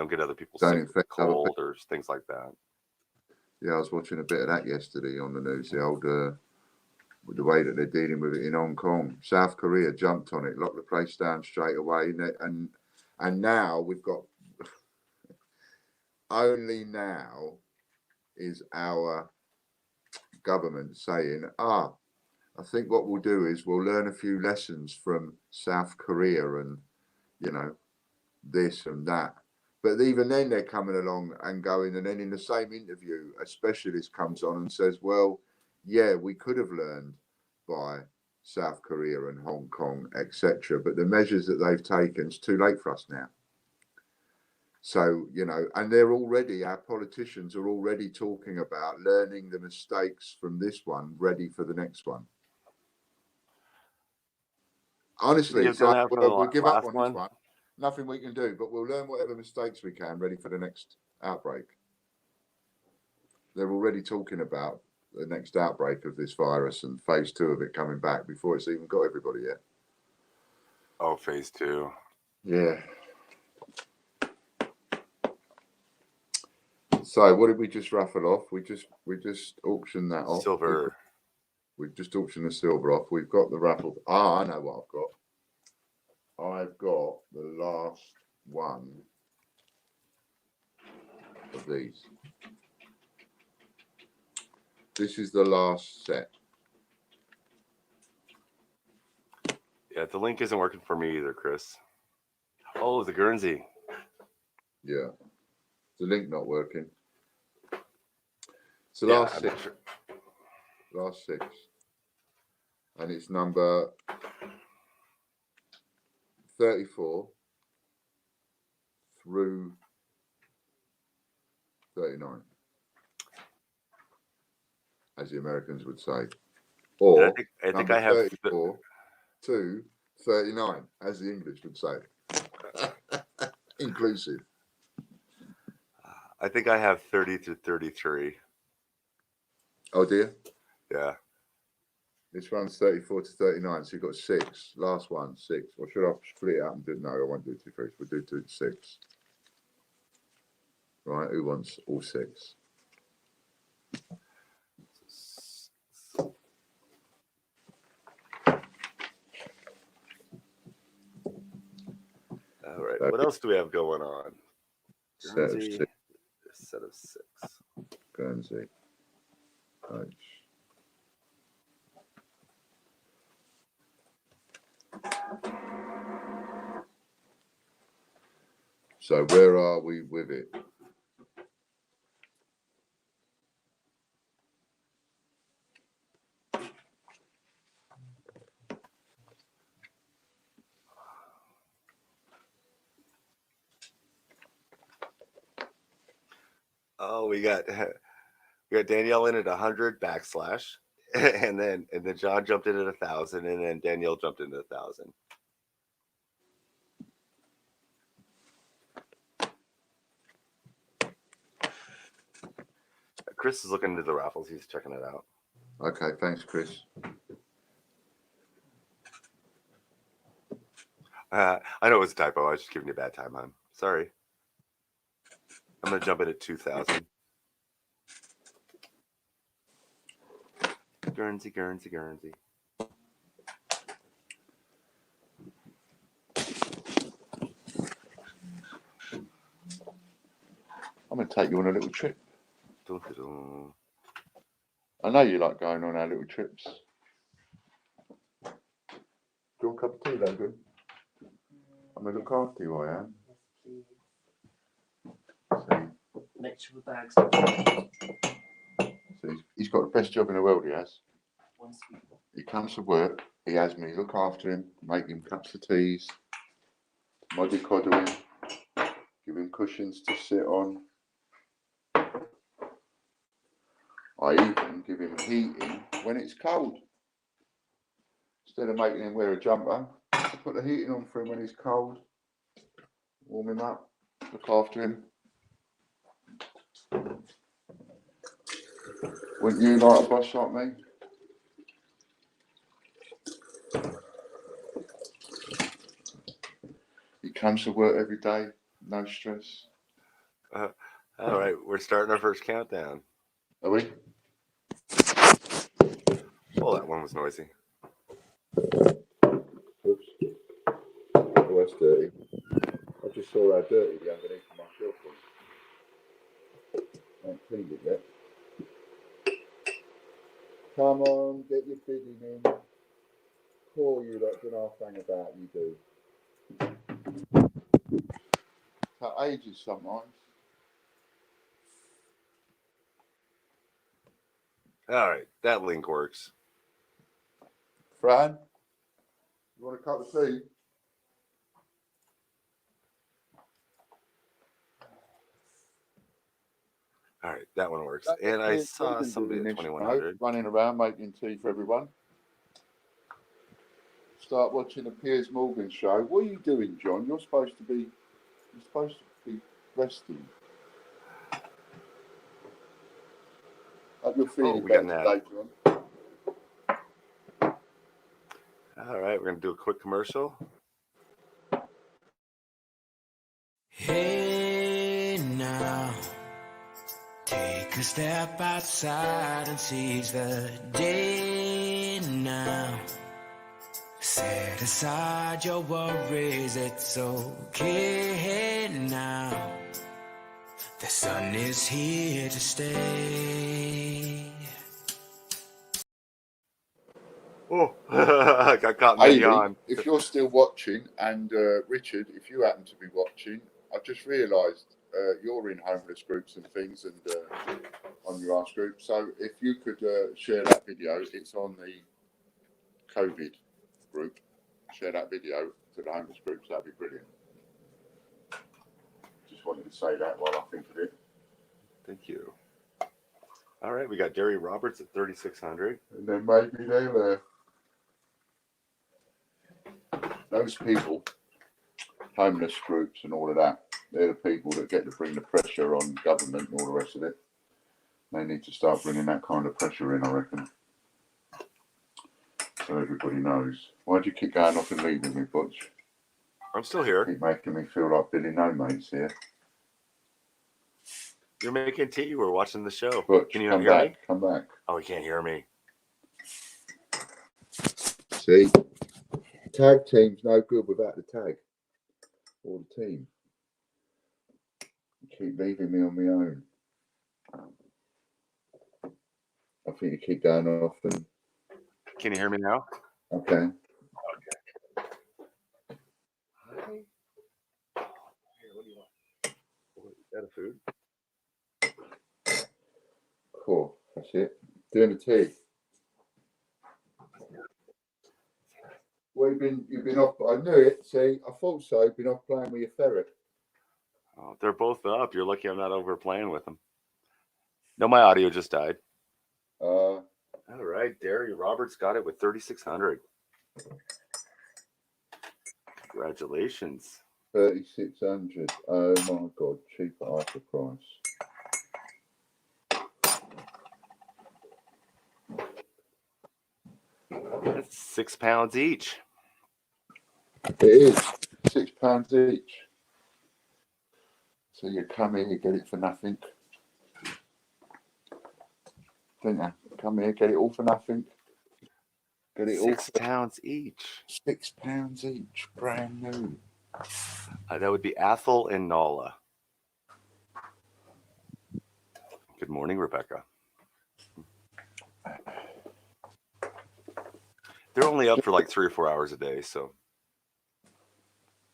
get other people Don't sick with infect other cold or things like that. Yeah, I was watching a bit of that yesterday on the news. The old the way that they're dealing with it in Hong Kong. South Korea jumped on it, locked the place down straight away, and now we've got only now is our government saying, I think what we'll do is we'll learn a few lessons from South Korea and this and that. But even then, they're coming along and going, and then in the same interview, a specialist comes on and says, well, yeah, we could have learned by South Korea and Hong Kong, etc. But the measures that they've taken, it's too late for us now. So, and our politicians are already talking about learning the mistakes from this one, ready for the next one. Honestly, it's like, we'll give up on this one. Nothing we can do, but we'll learn whatever mistakes we can, ready for the next outbreak. They're already talking about the next outbreak of this virus and phase 2 of it coming back before it's even got everybody yet. Oh, phase 2. Yeah. So what did we just raffle off? We just auctioned that off. Silver. We've just auctioned the silver off. We've got the raffle. I know what I've got. I've got the last one of these. This is the last set. Yeah, the link isn't working for me either, Chris. Oh, the Guernsey. Yeah. The link not working. It's the last six. Sure. Last 6. And it's number 34 through 39, as the Americans would say. Or I think I have 34 to 39, as the English would say. Inclusive. I think I have 30 to 33. Oh dear. Yeah. This one's 34 to 39, so you've got 6. Last one, 6. Or should I split it out and do it? No, I won't do 2, 3. We'll do 2 to 6. Right, who wants all 6? All right. What else do we have going on? Guernsey, set of 6. Guernsey. H. So where are we with it? Oh, we got Danielle in at 100 \, and then John jumped in at 1,000, and then Danielle jumped in at 1,000. Chris is looking into the raffles. He's checking it out. Okay, thanks, Chris. I know it was a typo. I was just giving you a bad time, hon. Sorry. I'm gonna jump in at 2,000. Guernsey. I'm going to take you on a little trip. Dun-dun-dun. I know you like going on our little trips. Do you want a cup of tea, Logan? I'm going to look after you, I am. See? Next to the bags. So he's got the best job in the world, he has. One sweet. He comes to work, he has me look after him, make him cups of teas, mollycoddle him, give him cushions to sit on. I even give him heating when it's cold. Instead of making him wear a jumper, I put the heating on for him when he's cold, warm him up, look after him. Wouldn't you like a boss like me? He comes to work every day, no stress. All right, we're starting our first countdown. Are we? Oh, that one was noisy. Oops. Oh, that's dirty. I just saw how dirty the underneath of my shelf was. I haven't cleaned it yet. Come on, get your bidding in. Call you lot don't half hang about, you do. Take ages sometimes. All right, that link works. Fran, you want a cup of tea? All right, that one works. And I saw somebody at 2,100. Running around making tea for everyone. Start watching the Piers Morgan show. What are you doing, John? You're supposed to be resting. Hope you're feeling we got better an today, John. All right, we're going to do a quick commercial. Hey now, take a step outside and seize the day now. Set aside your worries, it's okay now. The sun is here to stay. Oh, I got caught in the yawn. If you're still watching, and Richard, if you happen to be watching, I've just realised you're in homeless groups and things, and on your ass group. So if you could share that video, it's on the COVID group. Share that video to the homeless groups. That'd be brilliant. Just wanted to say that while I think of it. Thank you. All right, we got Gary Roberts at 3,600. And then maybe they'll those people, homeless groups and all of that, they're the people that get to bring the pressure on government and all the rest of it. They need to start bringing that kind of pressure in, I reckon. So everybody knows. Why'd you keep going off and leaving me, Butch? I'm still here. Keep making me feel like Billy No Mates here. You're making tea. We're watching the show. Butch, can you come not hear back, me? Come back. Oh, he can't hear me. See? Tag team's no good without the tag. Or the team. You keep leaving me on my own. I think you keep going off and... Can you hear me now? Okay. Hi. Here, what do you want? Is that a food? Cool. That's it. Doing the tea. Well, you've been off. I knew it. See, I thought so. You've been off playing with your ferret. Oh, they're both up. You're lucky I'm not over playing with them. No, my audio just died. Uh, All right, Derry Roberts got it with 3,600. Congratulations. 3,600. Oh my God, cheap at half the price. That's £6 each. It is £6 each. So you come here, you get it for nothing. Don't you? Come here, get it all for nothing. Get it all for £6 each. £6 each, brand new. That would be Athol and Nala. Good morning, Rebecca. They're only up for like 3 or 4 hours a day, so.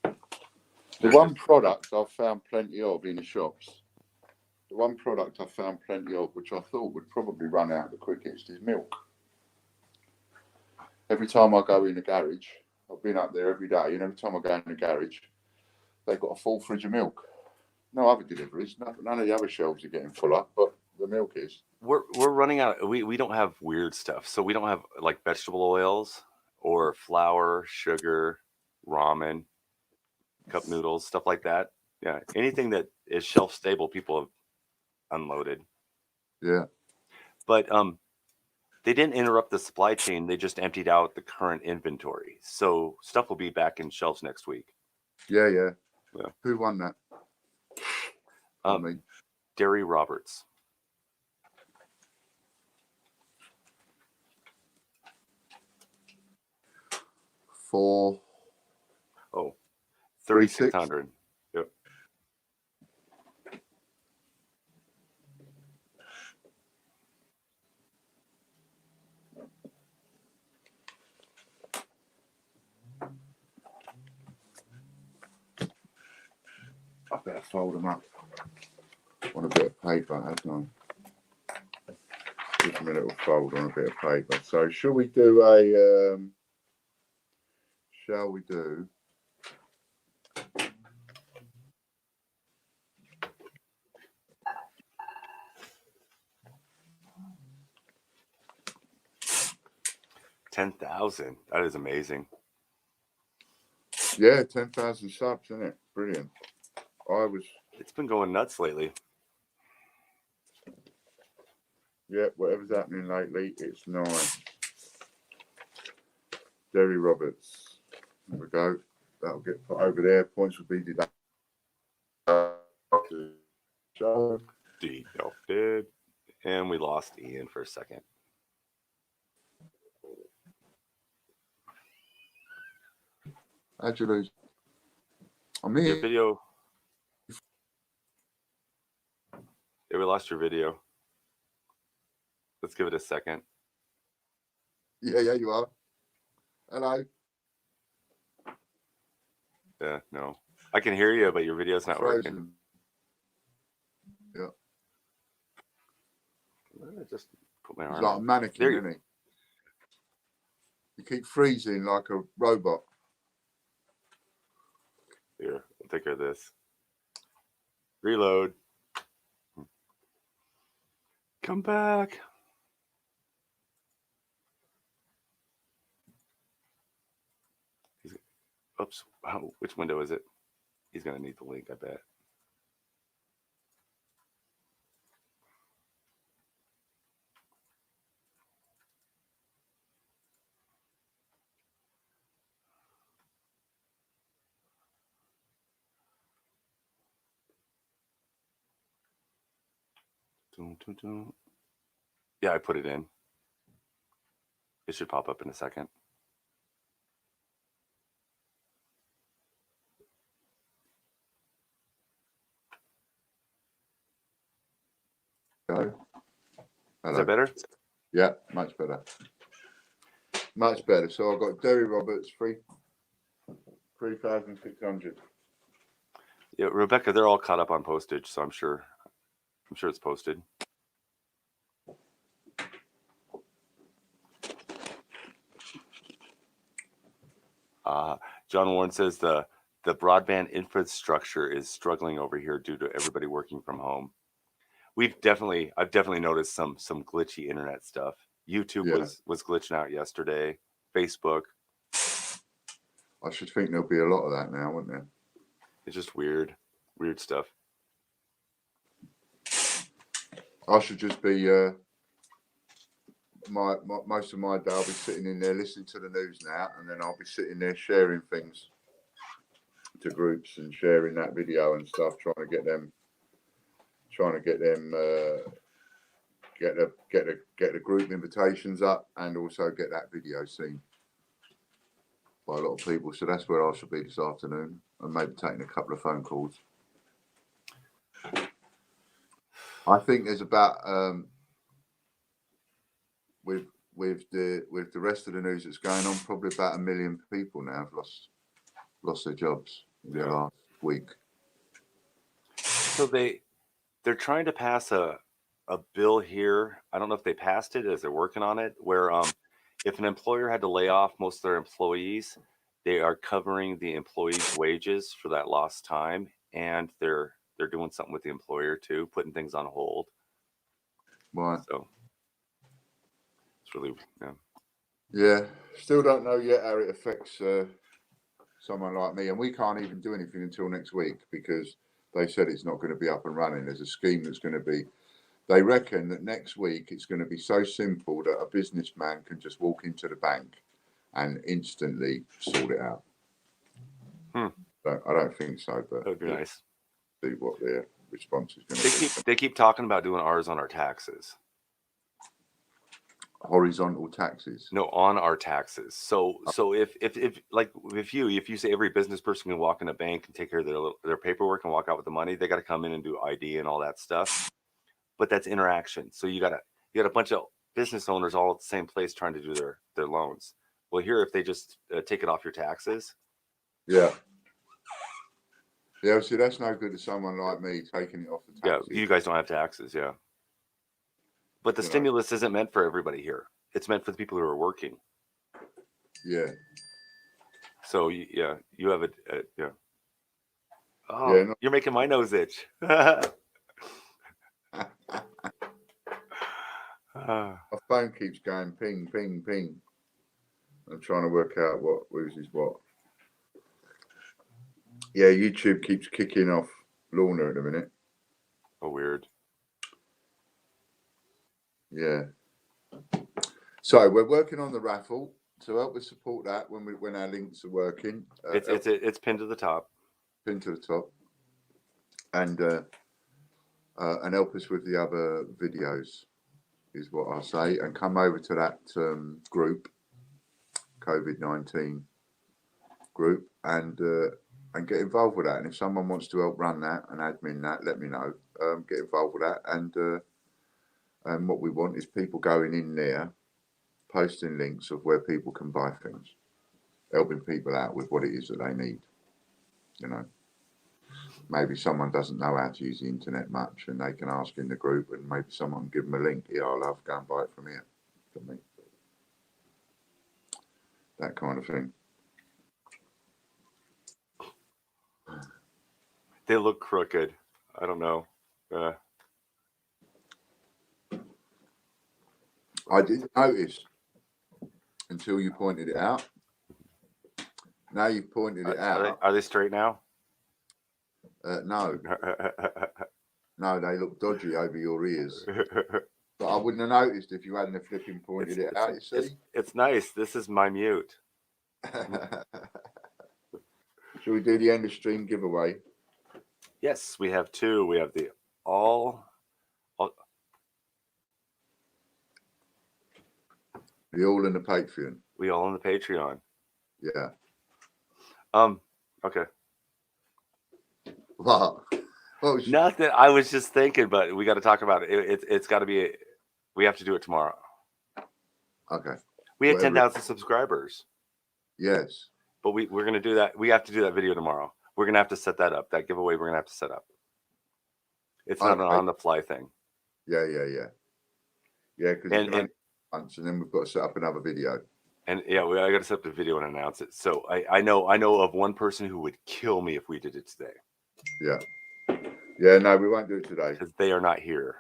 The one product I've found plenty of in the shops, the one product I found plenty of, which I thought would probably run out the quickest, is milk. Every time I go in the garage, I've been up there every day, and every time I go in the garage, they've got a full fridge of milk. No other deliveries, none of the other shelves are getting full up, but the milk is. We're running out. We don't have weird stuff. So we don't have like vegetable oils or flour, sugar, ramen, cup noodles, stuff like that. Yeah, anything that is shelf stable, people have unloaded. Yeah. But they didn't interrupt the supply chain. They just emptied out the current inventory. So stuff will be back in shelves next week. Yeah. Yeah. Who won that? Me. Derry Roberts. For 3,600. Yep. I better fold them up on a bit of paper, haven't I? Give them a little fold on a bit of paper. So, shall we do a? Shall we do? $10,000. That is amazing. Yeah, 10,000 subs, isn't it? Brilliant. It's been going nuts lately. Yeah, whatever's happening lately, it's nice. Derry Roberts. There we go. That'll get put over there. Points will be deducted. Deducted. And we lost Ian for a second. How'd you lose? I'm Your here. video. Yeah, we lost your video. Let's give it a second. Yeah, you are. Hello. Yeah, no. I can hear you, but your video's not working. Frozen. Yeah. I just put my He's arm like a up. mannequin, There you isn't he? You keep freezing like a robot. Here, I'll take care of this. Reload. Come back. Oops. Which window is it? He's going to need the link, I bet. Yeah, I put it in. It should pop up in a second. Go. Hello. Is that better? Yeah, much better. Much better. So I've got Derry Roberts, 3,600. Yeah, Rebecca, they're all caught up on postage, so I'm sure it's posted. John Warren says the broadband infrastructure is struggling over here due to everybody working from home. I've definitely noticed some glitchy internet stuff. YouTube Yeah. was glitching out yesterday. Facebook, I should think there'll be a lot of that now, wouldn't there? it's just weird stuff. I should just be my most of my day I'll be sitting in there listening to the news now, and then I'll be sitting there sharing things to groups and sharing that video and stuff, trying to get them get the group invitations up, and also get that video seen by a lot of people. So that's where I should be this afternoon, and maybe taking a couple of phone calls. I think there's about with the rest of the news that's going on, probably about 1 million people now have lost their jobs in the last week. So they're trying to pass a bill here. I don't know if they passed it as they're working on it, where if an employer had to lay off most of their employees, they are covering the employees' wages for that lost time, and they're doing something with the employer too, putting things on hold. Right. So it's really Yeah. Still don't know yet how it affects someone like me, and we can't even do anything until next week because they said it's not going to be up and running. There's a scheme that's going to be. They reckon that next week it's going to be so simple that a businessman can just walk into the bank and instantly sort it out. So I don't think so, but that would be nice. See what their response is going to be. They keep talking about doing ours on our taxes. Horizontal taxes. No, on our taxes. So if you say every business person can walk in a bank and take care of their paperwork and walk out with the money, they got to come in and do ID and all that stuff. But that's interaction. So you got a bunch of business owners all at the same place trying to do their loans. Well, here if they just take it off your taxes. Yeah. Yeah. See, that's no good to someone like me taking it off the taxes. Yeah, you guys don't have taxes. Yeah. But the stimulus isn't meant for everybody here. It's meant for the people who are working. Yeah. So you have a yeah. Oh, yeah, you're making my nose itch. My phone keeps going ping, ping, ping. I'm trying to work out what is what. Yeah, YouTube keeps kicking off Lorna at the minute. Oh, weird. Yeah. So we're working on the raffle to help us support that when our links are working. It's pinned to the top. Pinned to the top. And help us with the other videos is what I'll say, and come over to that group, COVID-19 group, and get involved with that. And if someone wants to help run that and admin that, let me know. Get involved with that, and what we want is people going in there, posting links of where people can buy things, helping people out with what it is that they need. Maybe someone doesn't know how to use the internet much, and they can ask in the group, and maybe someone can give them a link. Here, I'll have go and buy it from here. For me. That kind of thing. They look crooked. I don't know. I didn't notice until you pointed it out. Now you've pointed it out. Are they straight now? No. No, they look dodgy over your ears. But I wouldn't have noticed if you hadn't flipping pointed it out, you see? It's nice. This is my mute. Shall we do the end of stream giveaway? Yes, we have two. We have the all in the Patreon. We all in the Patreon. Yeah. Okay. What? Nothing. I was just thinking, but we got to talk about it. It's got to be. We have to do it tomorrow. Okay. We had 10,000 subscribers. Yes. But we're going to do that. We have to do that video tomorrow. We're going to have to set that up. That giveaway we're going to have to set up. It's not an on-the-fly thing. Yeah. Yeah, because and then we've got to set up another video. And yeah, I got to set up the video and announce it. So I know of one person who would kill me if we did it today. Yeah. Yeah, no, we won't do it today. Because they are not here.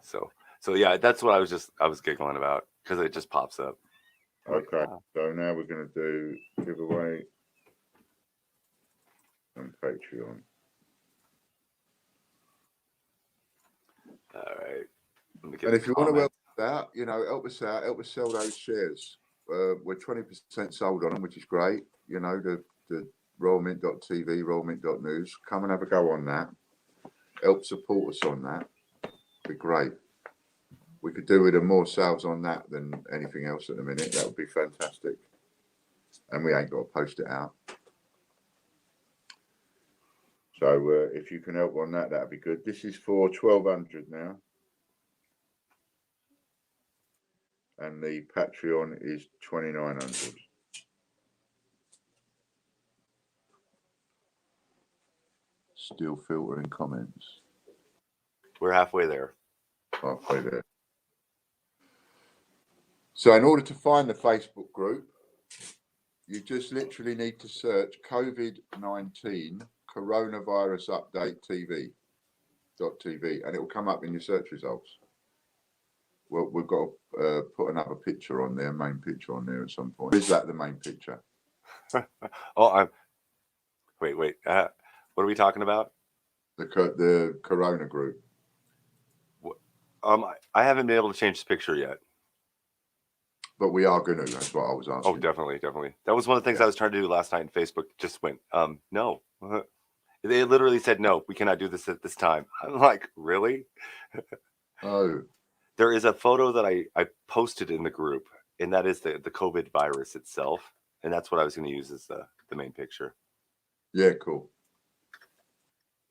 So yeah, that's what I was giggling about because it just pops up. I'm like, Okay, "Ah." so now we're going to do giveaway on Patreon. All right. Let me get And the if you want to comment. help us out, help us out, help us sell those shares. We're 20% sold on them, which is great. The royalmint.tv, royalmint.news. Come and have a go on that. Help support us on that. Be great. We could do with more sales on that than anything else at the minute. That would be fantastic. And we ain't got to post it out. So if you can help on that, that'd be good. This is for 1,200 now. And the Patreon is 2,900. Still filtering comments. We're halfway there. Halfway there. So in order to find the Facebook group, you just literally need to search COVID-19 coronavirus update TV.tv and it will come up in your search results. Well, we've got to put another picture on there, main picture on there at some point. Is that the main picture? Oh, wait. What are we talking about? The Corona group. I haven't been able to change the picture yet. But we are going to. That's what I was asking. Oh, definitely. That was one of the things I was trying to do last night, and Facebook just went, no. They literally said, no, we cannot do this at this time. I'm like, really? Oh. There is a photo that I posted in the group, and that is the COVID virus itself. And that's what I was going to use as the main picture. Yeah, cool.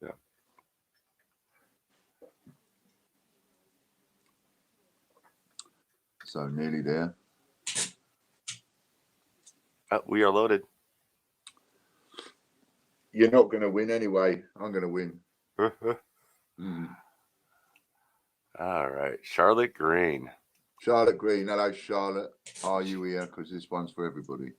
Yeah. So nearly there. We are loaded. You're not going to win anyway. I'm going to win. All right. Charlotte Green. Charlotte Green. Hello, Charlotte. Are you here? Because this one's for everybody.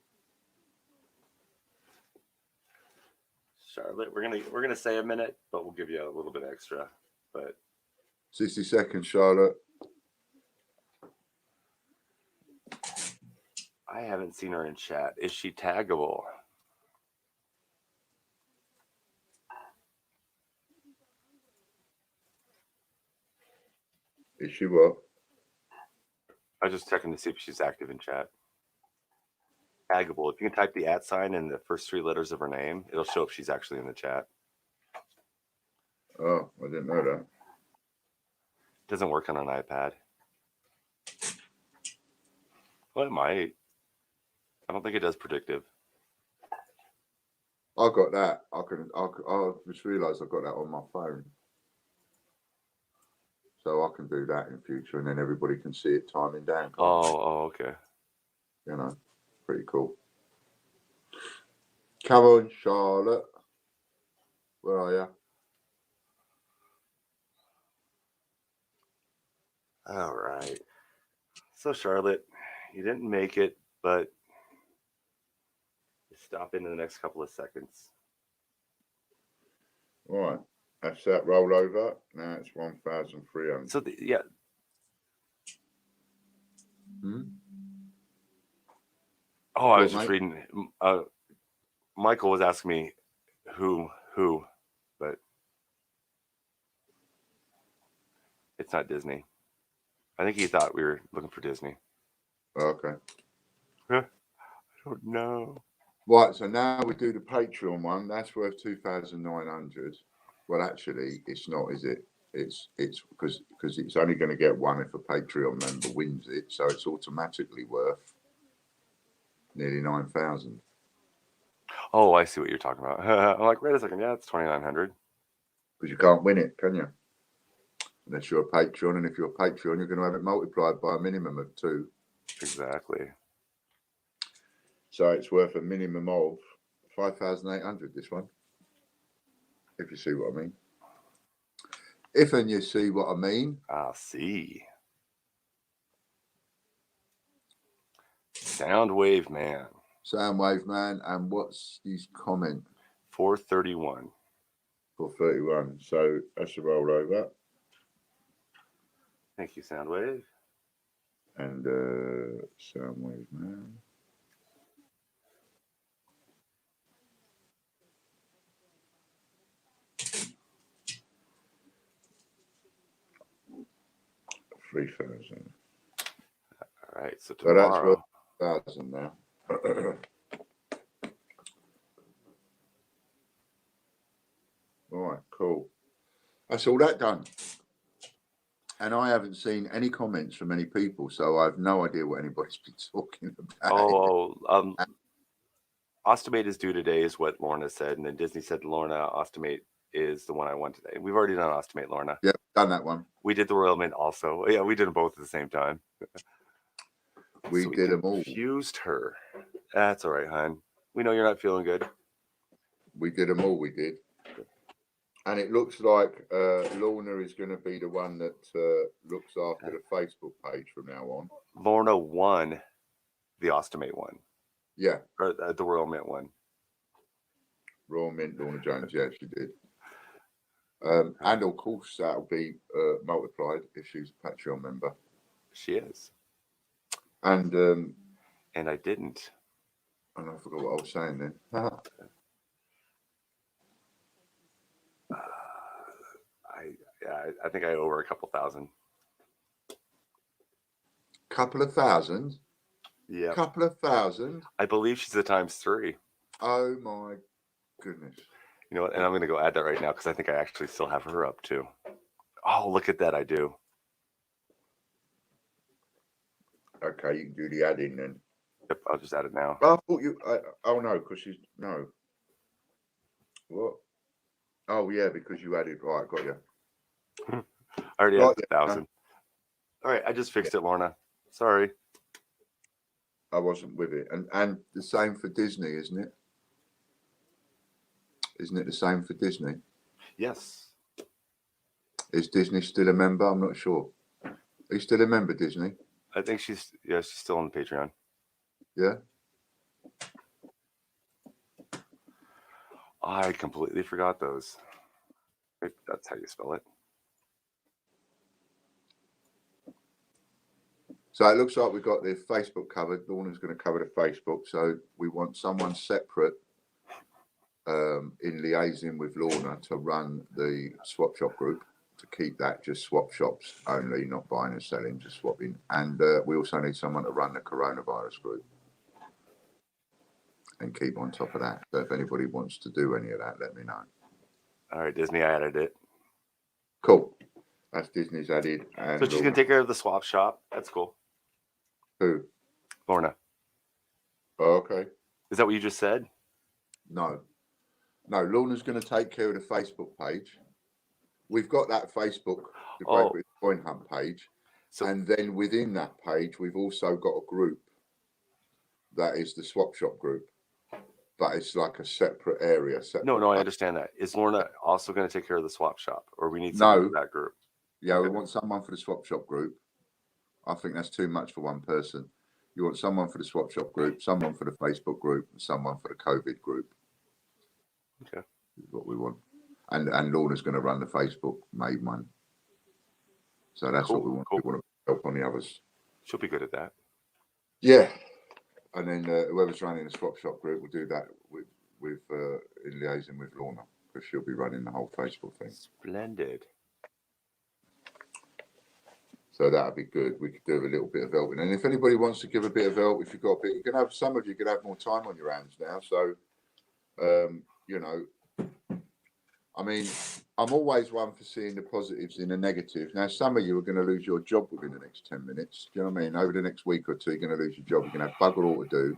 Charlotte, we're gonna say a minute, but we'll give you a little bit extra. But 60 seconds, Charlotte. I haven't seen her in chat. Is she taggable? Is she what? I was just checking to see if she's active in chat. Taggable. If you can type the @ sign and the first 3 letters of her name, it'll show if she's actually in the chat. Oh, I didn't know that. It doesn't work on an iPad. Well, it might. I don't think it does predictive. I got that. I just realised I got that on my phone. So I can do that in future and then everybody can see it timing down. Oh, okay. Pretty cool. Come on, Charlotte. Where are you? All right. So, Charlotte, you didn't make it, but you stop in the next couple of seconds. All right. That's that rollover. Now it's 1,300. So, yeah. Oh, I was just reading. Michael was asking me who, but it's not Disney. I think he thought we were looking for Disney. Okay. I don't know. Right, so now we do the Patreon one. That's worth 2,900. Well, actually, it's not, is it? It's because it's only going to get one if a Patreon member wins it, so it's automatically worth nearly 9,000. Oh, I see what you're talking about. I'm like, wait a second. Yeah, it's 2,900. Because you can't win it, can you? Unless you're a Patreon, and if you're a Patreon, you're going to have it multiplied by a minimum of 2. Exactly. So it's worth a minimum of 5,800, this one. If you see what I mean. If and you see what I mean. I see. Soundwave Man. Soundwave Man. And what's his comment? 431. 431. So that's a rollover. Thank you, Soundwave. And Soundwave man. $3,000. All right, so So that's worth tomorrow. 1,000 now. All right, cool. That's all that done. And I haven't seen any comments from any people, so I have no idea what anybody's been talking about. Ostimate is due today, is what Lorna said, and then Disney said Lorna Ostimate is the one I want today. We've already done Ostimate, Lorna. Yeah, done that one. We did the Royal Mint also. Yeah, we did them both at the same time. We did them all. Confused her. That's all right, hon. We know you're not feeling good. We did them all. We did. And it looks like Lorna is going to be the one that looks after the Facebook page from now on. Lorna won the Ostimate one. Yeah. Or the Royal Mint one. Royal Mint, Lorna Jones. Yeah, she did. And of course, that'll be multiplied if she's a Patreon member. She is. And I didn't. And I forgot what I was saying then. I think I owe her a couple thousand. Couple of thousand? Yeah. Couple of thousand? I believe she's a ×3. Oh my goodness. You know what? And I'm going to go add that right now because I think I actually still have her up too. Oh, look at that. I do. Okay, you can do the adding then. Yep, I'll just add it now. I thought you. Oh no, because she's no. What? Oh yeah, because you added. Right, got you. I already have 1,000. All right, I just fixed it, Lorna. Sorry. I wasn't with it, and the same for Disney, isn't it? Isn't it the same for Disney? Yes. Is Disney still a member? I'm not sure. Are you still a member, Disney? I think she's still on the Patreon. Yeah. I completely forgot those. That's how you spell it. So it looks like we've got the Facebook covered. Lorna's going to cover the Facebook. So we want someone separate in liaising with Lorna to run the swap shop group, to keep that just swap shops only, not buying and selling, just swapping. And we also need someone to run the coronavirus group and keep on top of that. So if anybody wants to do any of that, let me know. All right, Disney, I added it. Cool. That's Disney's added. And so she's going to take care of the swap shop. That's cool. Who? Lorna. Oh, okay. Is that what you just said? No. No, Lorna's going to take care of the Facebook page. We've got that Facebook, the Great British Coin Hunt page. So, and then within that page, we've also got a group that is the swap shop group. But it's like a separate area. No, I understand that. Is Lorna also going to take care of the swap shop? Or we need someone for that group? Yeah, we want someone for the swap shop group. I think that's too much for one person. You want someone for the swap shop group, someone for the Facebook group, and someone for the COVID group. Okay. Is what we want. And Lorna's going to run the Facebook made one. So that's what we want. Cool. We want to help on the others. She'll be good at that. Yeah. And then whoever's running the swap shop group will do that with in liaison with Lorna, because she'll be running the whole Facebook thing. Splendid. So that'd be good. We could do a little bit of helping. And if anybody wants to give a bit of help, if you've got a bit, you can have some of you could have more time on your hands now. So, you know, I mean, I'm always one for seeing the positives in the negatives. Now, some of you are going to lose your job within the next 10 minutes. Do you know what I mean? Over the next week or two, you're going to lose your job. You're going to have bugger all to do.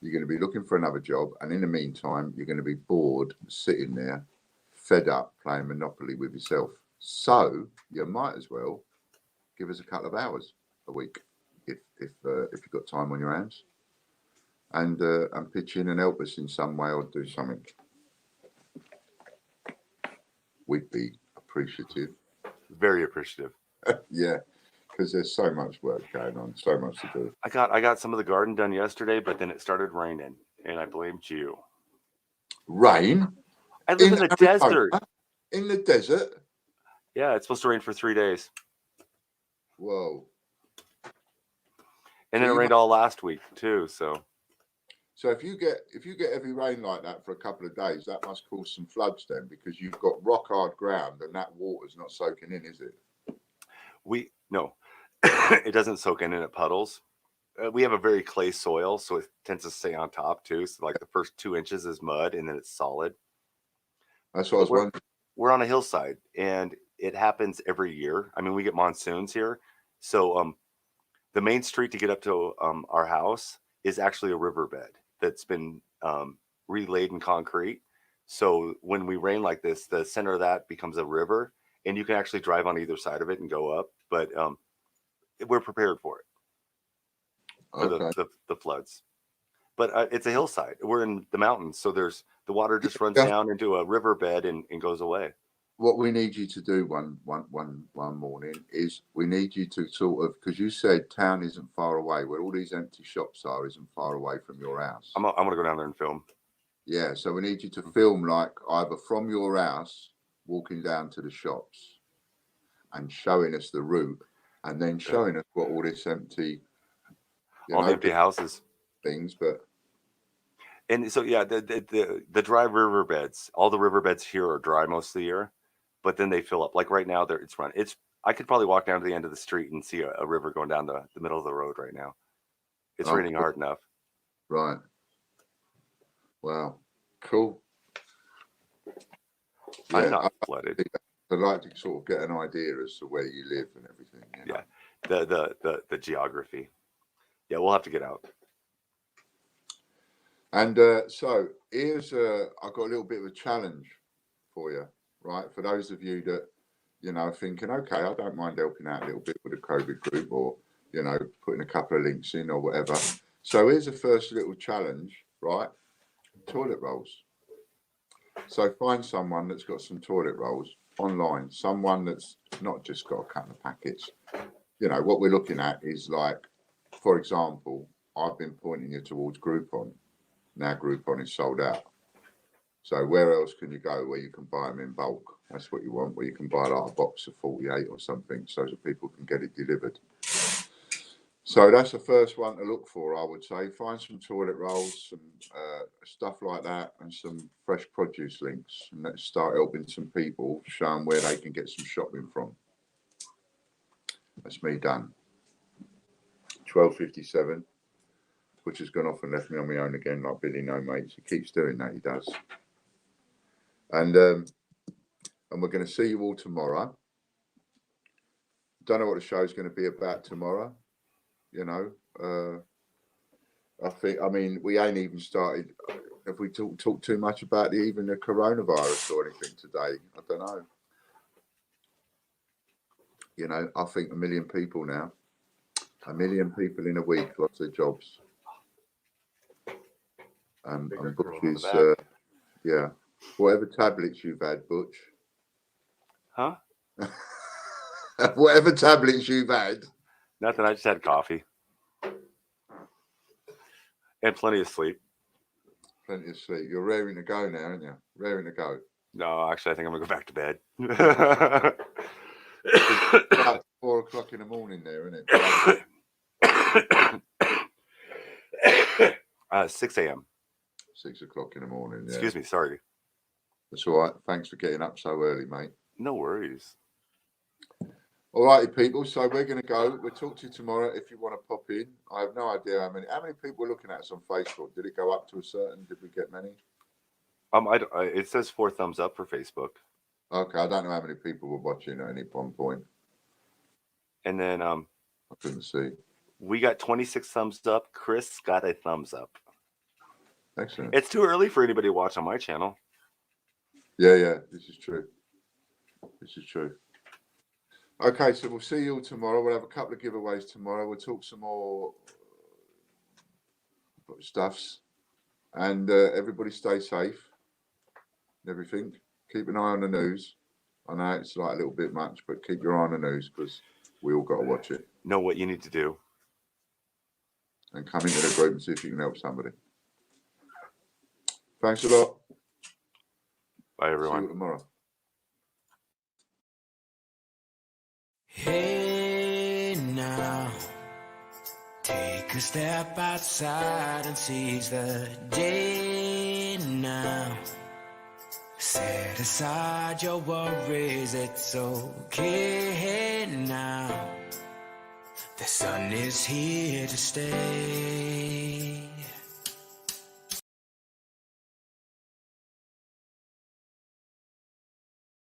You're going to be looking for another job. And in the meantime, you're going to be bored, sitting there, fed up, playing Monopoly with yourself. So you might as well give us a couple of hours a week if you've got time on your hands, and pitch in and help us in some way or do something. We'd be appreciative. Very appreciative. Yeah, because there's so much work going on, so much to do. I got some of the garden done yesterday, but then it started raining, and I blamed you. Rain? I live in the desert. In the desert? Yeah, it's supposed to rain for 3 days. Whoa. And So then it you rained all last week too. So So if you get heavy rain like that for a couple of days, that must cause some floods then, because you've got rock hard ground and that water's not soaking in, is it? no, it doesn't soak in and it puddles. We have a very clay soil, so it tends to stay on top too. So like the first 2 inches is mud, and then it's solid. That's what I was wondering. We're on a hillside, and it happens every year. I mean, we get monsoons here, so the main street to get up to our house is actually a riverbed that's been relaid in concrete. So when we rain like this, the center of that becomes a river, and you can actually drive on either side of it and go up. But we're prepared for it, for the floods. But it's a hillside. We're in the mountains, so there's the water just runs down into a riverbed and goes away. What we need you to do one morning is we need you to sort of, because you said town isn't far away, where all these empty shops are isn't far away from your house. I'm gonna go down there and film. Yeah, so we need you to film like either from your house, walking down to the shops and showing us the route, and then showing us what all this empty, all the empty houses things. But and so yeah, the dry riverbeds, all the riverbeds here are dry most of the year, but then they fill up. Like right now, it's run. I could probably walk down to the end of the street and see a river going down the middle of the road right now. It's raining hard enough. Right. Wow. Cool. Yeah, I'm not flooded. I'd like to sort of get an idea as to where you live and everything. You know? Yeah, the geography. Yeah, we'll have to get out. And so here's I've got a little bit of a challenge for you, right? For those of you that, you know, thinking, okay, I don't mind helping out a little bit with the COVID group, or, you know, putting a couple of links in or whatever. So here's the first little challenge, right? Toilet rolls. So find someone that's got some toilet rolls online, someone that's not just got a couple of packets. You know, what we're looking at is like, for example, I've been pointing you towards Groupon. Now Groupon is sold out. So where else can you go where you can buy them in bulk? That's what you want, where you can buy like a box of 48 or something, so that people can get it delivered. So that's the first one to look for, I would say. Find some toilet rolls, some stuff like that, and some fresh produce links. And let's start helping some people, show them where they can get some shopping from. That's me done. 12:57. Which has gone off and left me on my own again, like Billy No Mates. He keeps doing that, he does. And we're going to see you all tomorrow. Don't know what the show's going to be about tomorrow. You know, I mean, we ain't even started. Have we talked too much about even the coronavirus or anything today? I don't know. You know, I think 1 million people now. 1 million people in a week lost their jobs. And Butch is, yeah. Whatever tablets you've had, Butch. Huh? Whatever tablets you've had. Nothing. I just had coffee. And plenty of sleep. Plenty of sleep. You're raring to go now, aren't you? Raring to go. No, actually, I think I'm going to go back to bed. It's about 4 o'clock in the morning there, isn't it? 6 a.m. 6 o'clock in the morning. Yeah. Excuse me. Sorry. That's all right. Thanks for getting up so early, mate. No worries. All righty, people. So we're going to go. We'll talk to you tomorrow if you want to pop in. I have no idea how many people are looking at us on Facebook. Did it go up to a certain? Did we get many? It says 4 thumbs up for Facebook. Okay, I don't know how many people were watching at any one point. And then I couldn't see. We got 26 thumbs up. Chris got a thumbs up. Excellent. It's too early for anybody to watch on my channel. Yeah, this is true. This is true. Okay, so we'll see you all tomorrow. We'll have a couple of giveaways tomorrow. We'll talk some more stuffs. And everybody stay safe and everything. Keep an eye on the news. I know it's like a little bit much, but keep your eye on the news because we all got to watch it. Know what you need to do. And come into the group and see if you can help somebody. Thanks a lot. Bye, everyone. See you tomorrow. Hey now. Take a step outside and seize the day now. Set aside your worries, it's okay now. The sun is here to stay.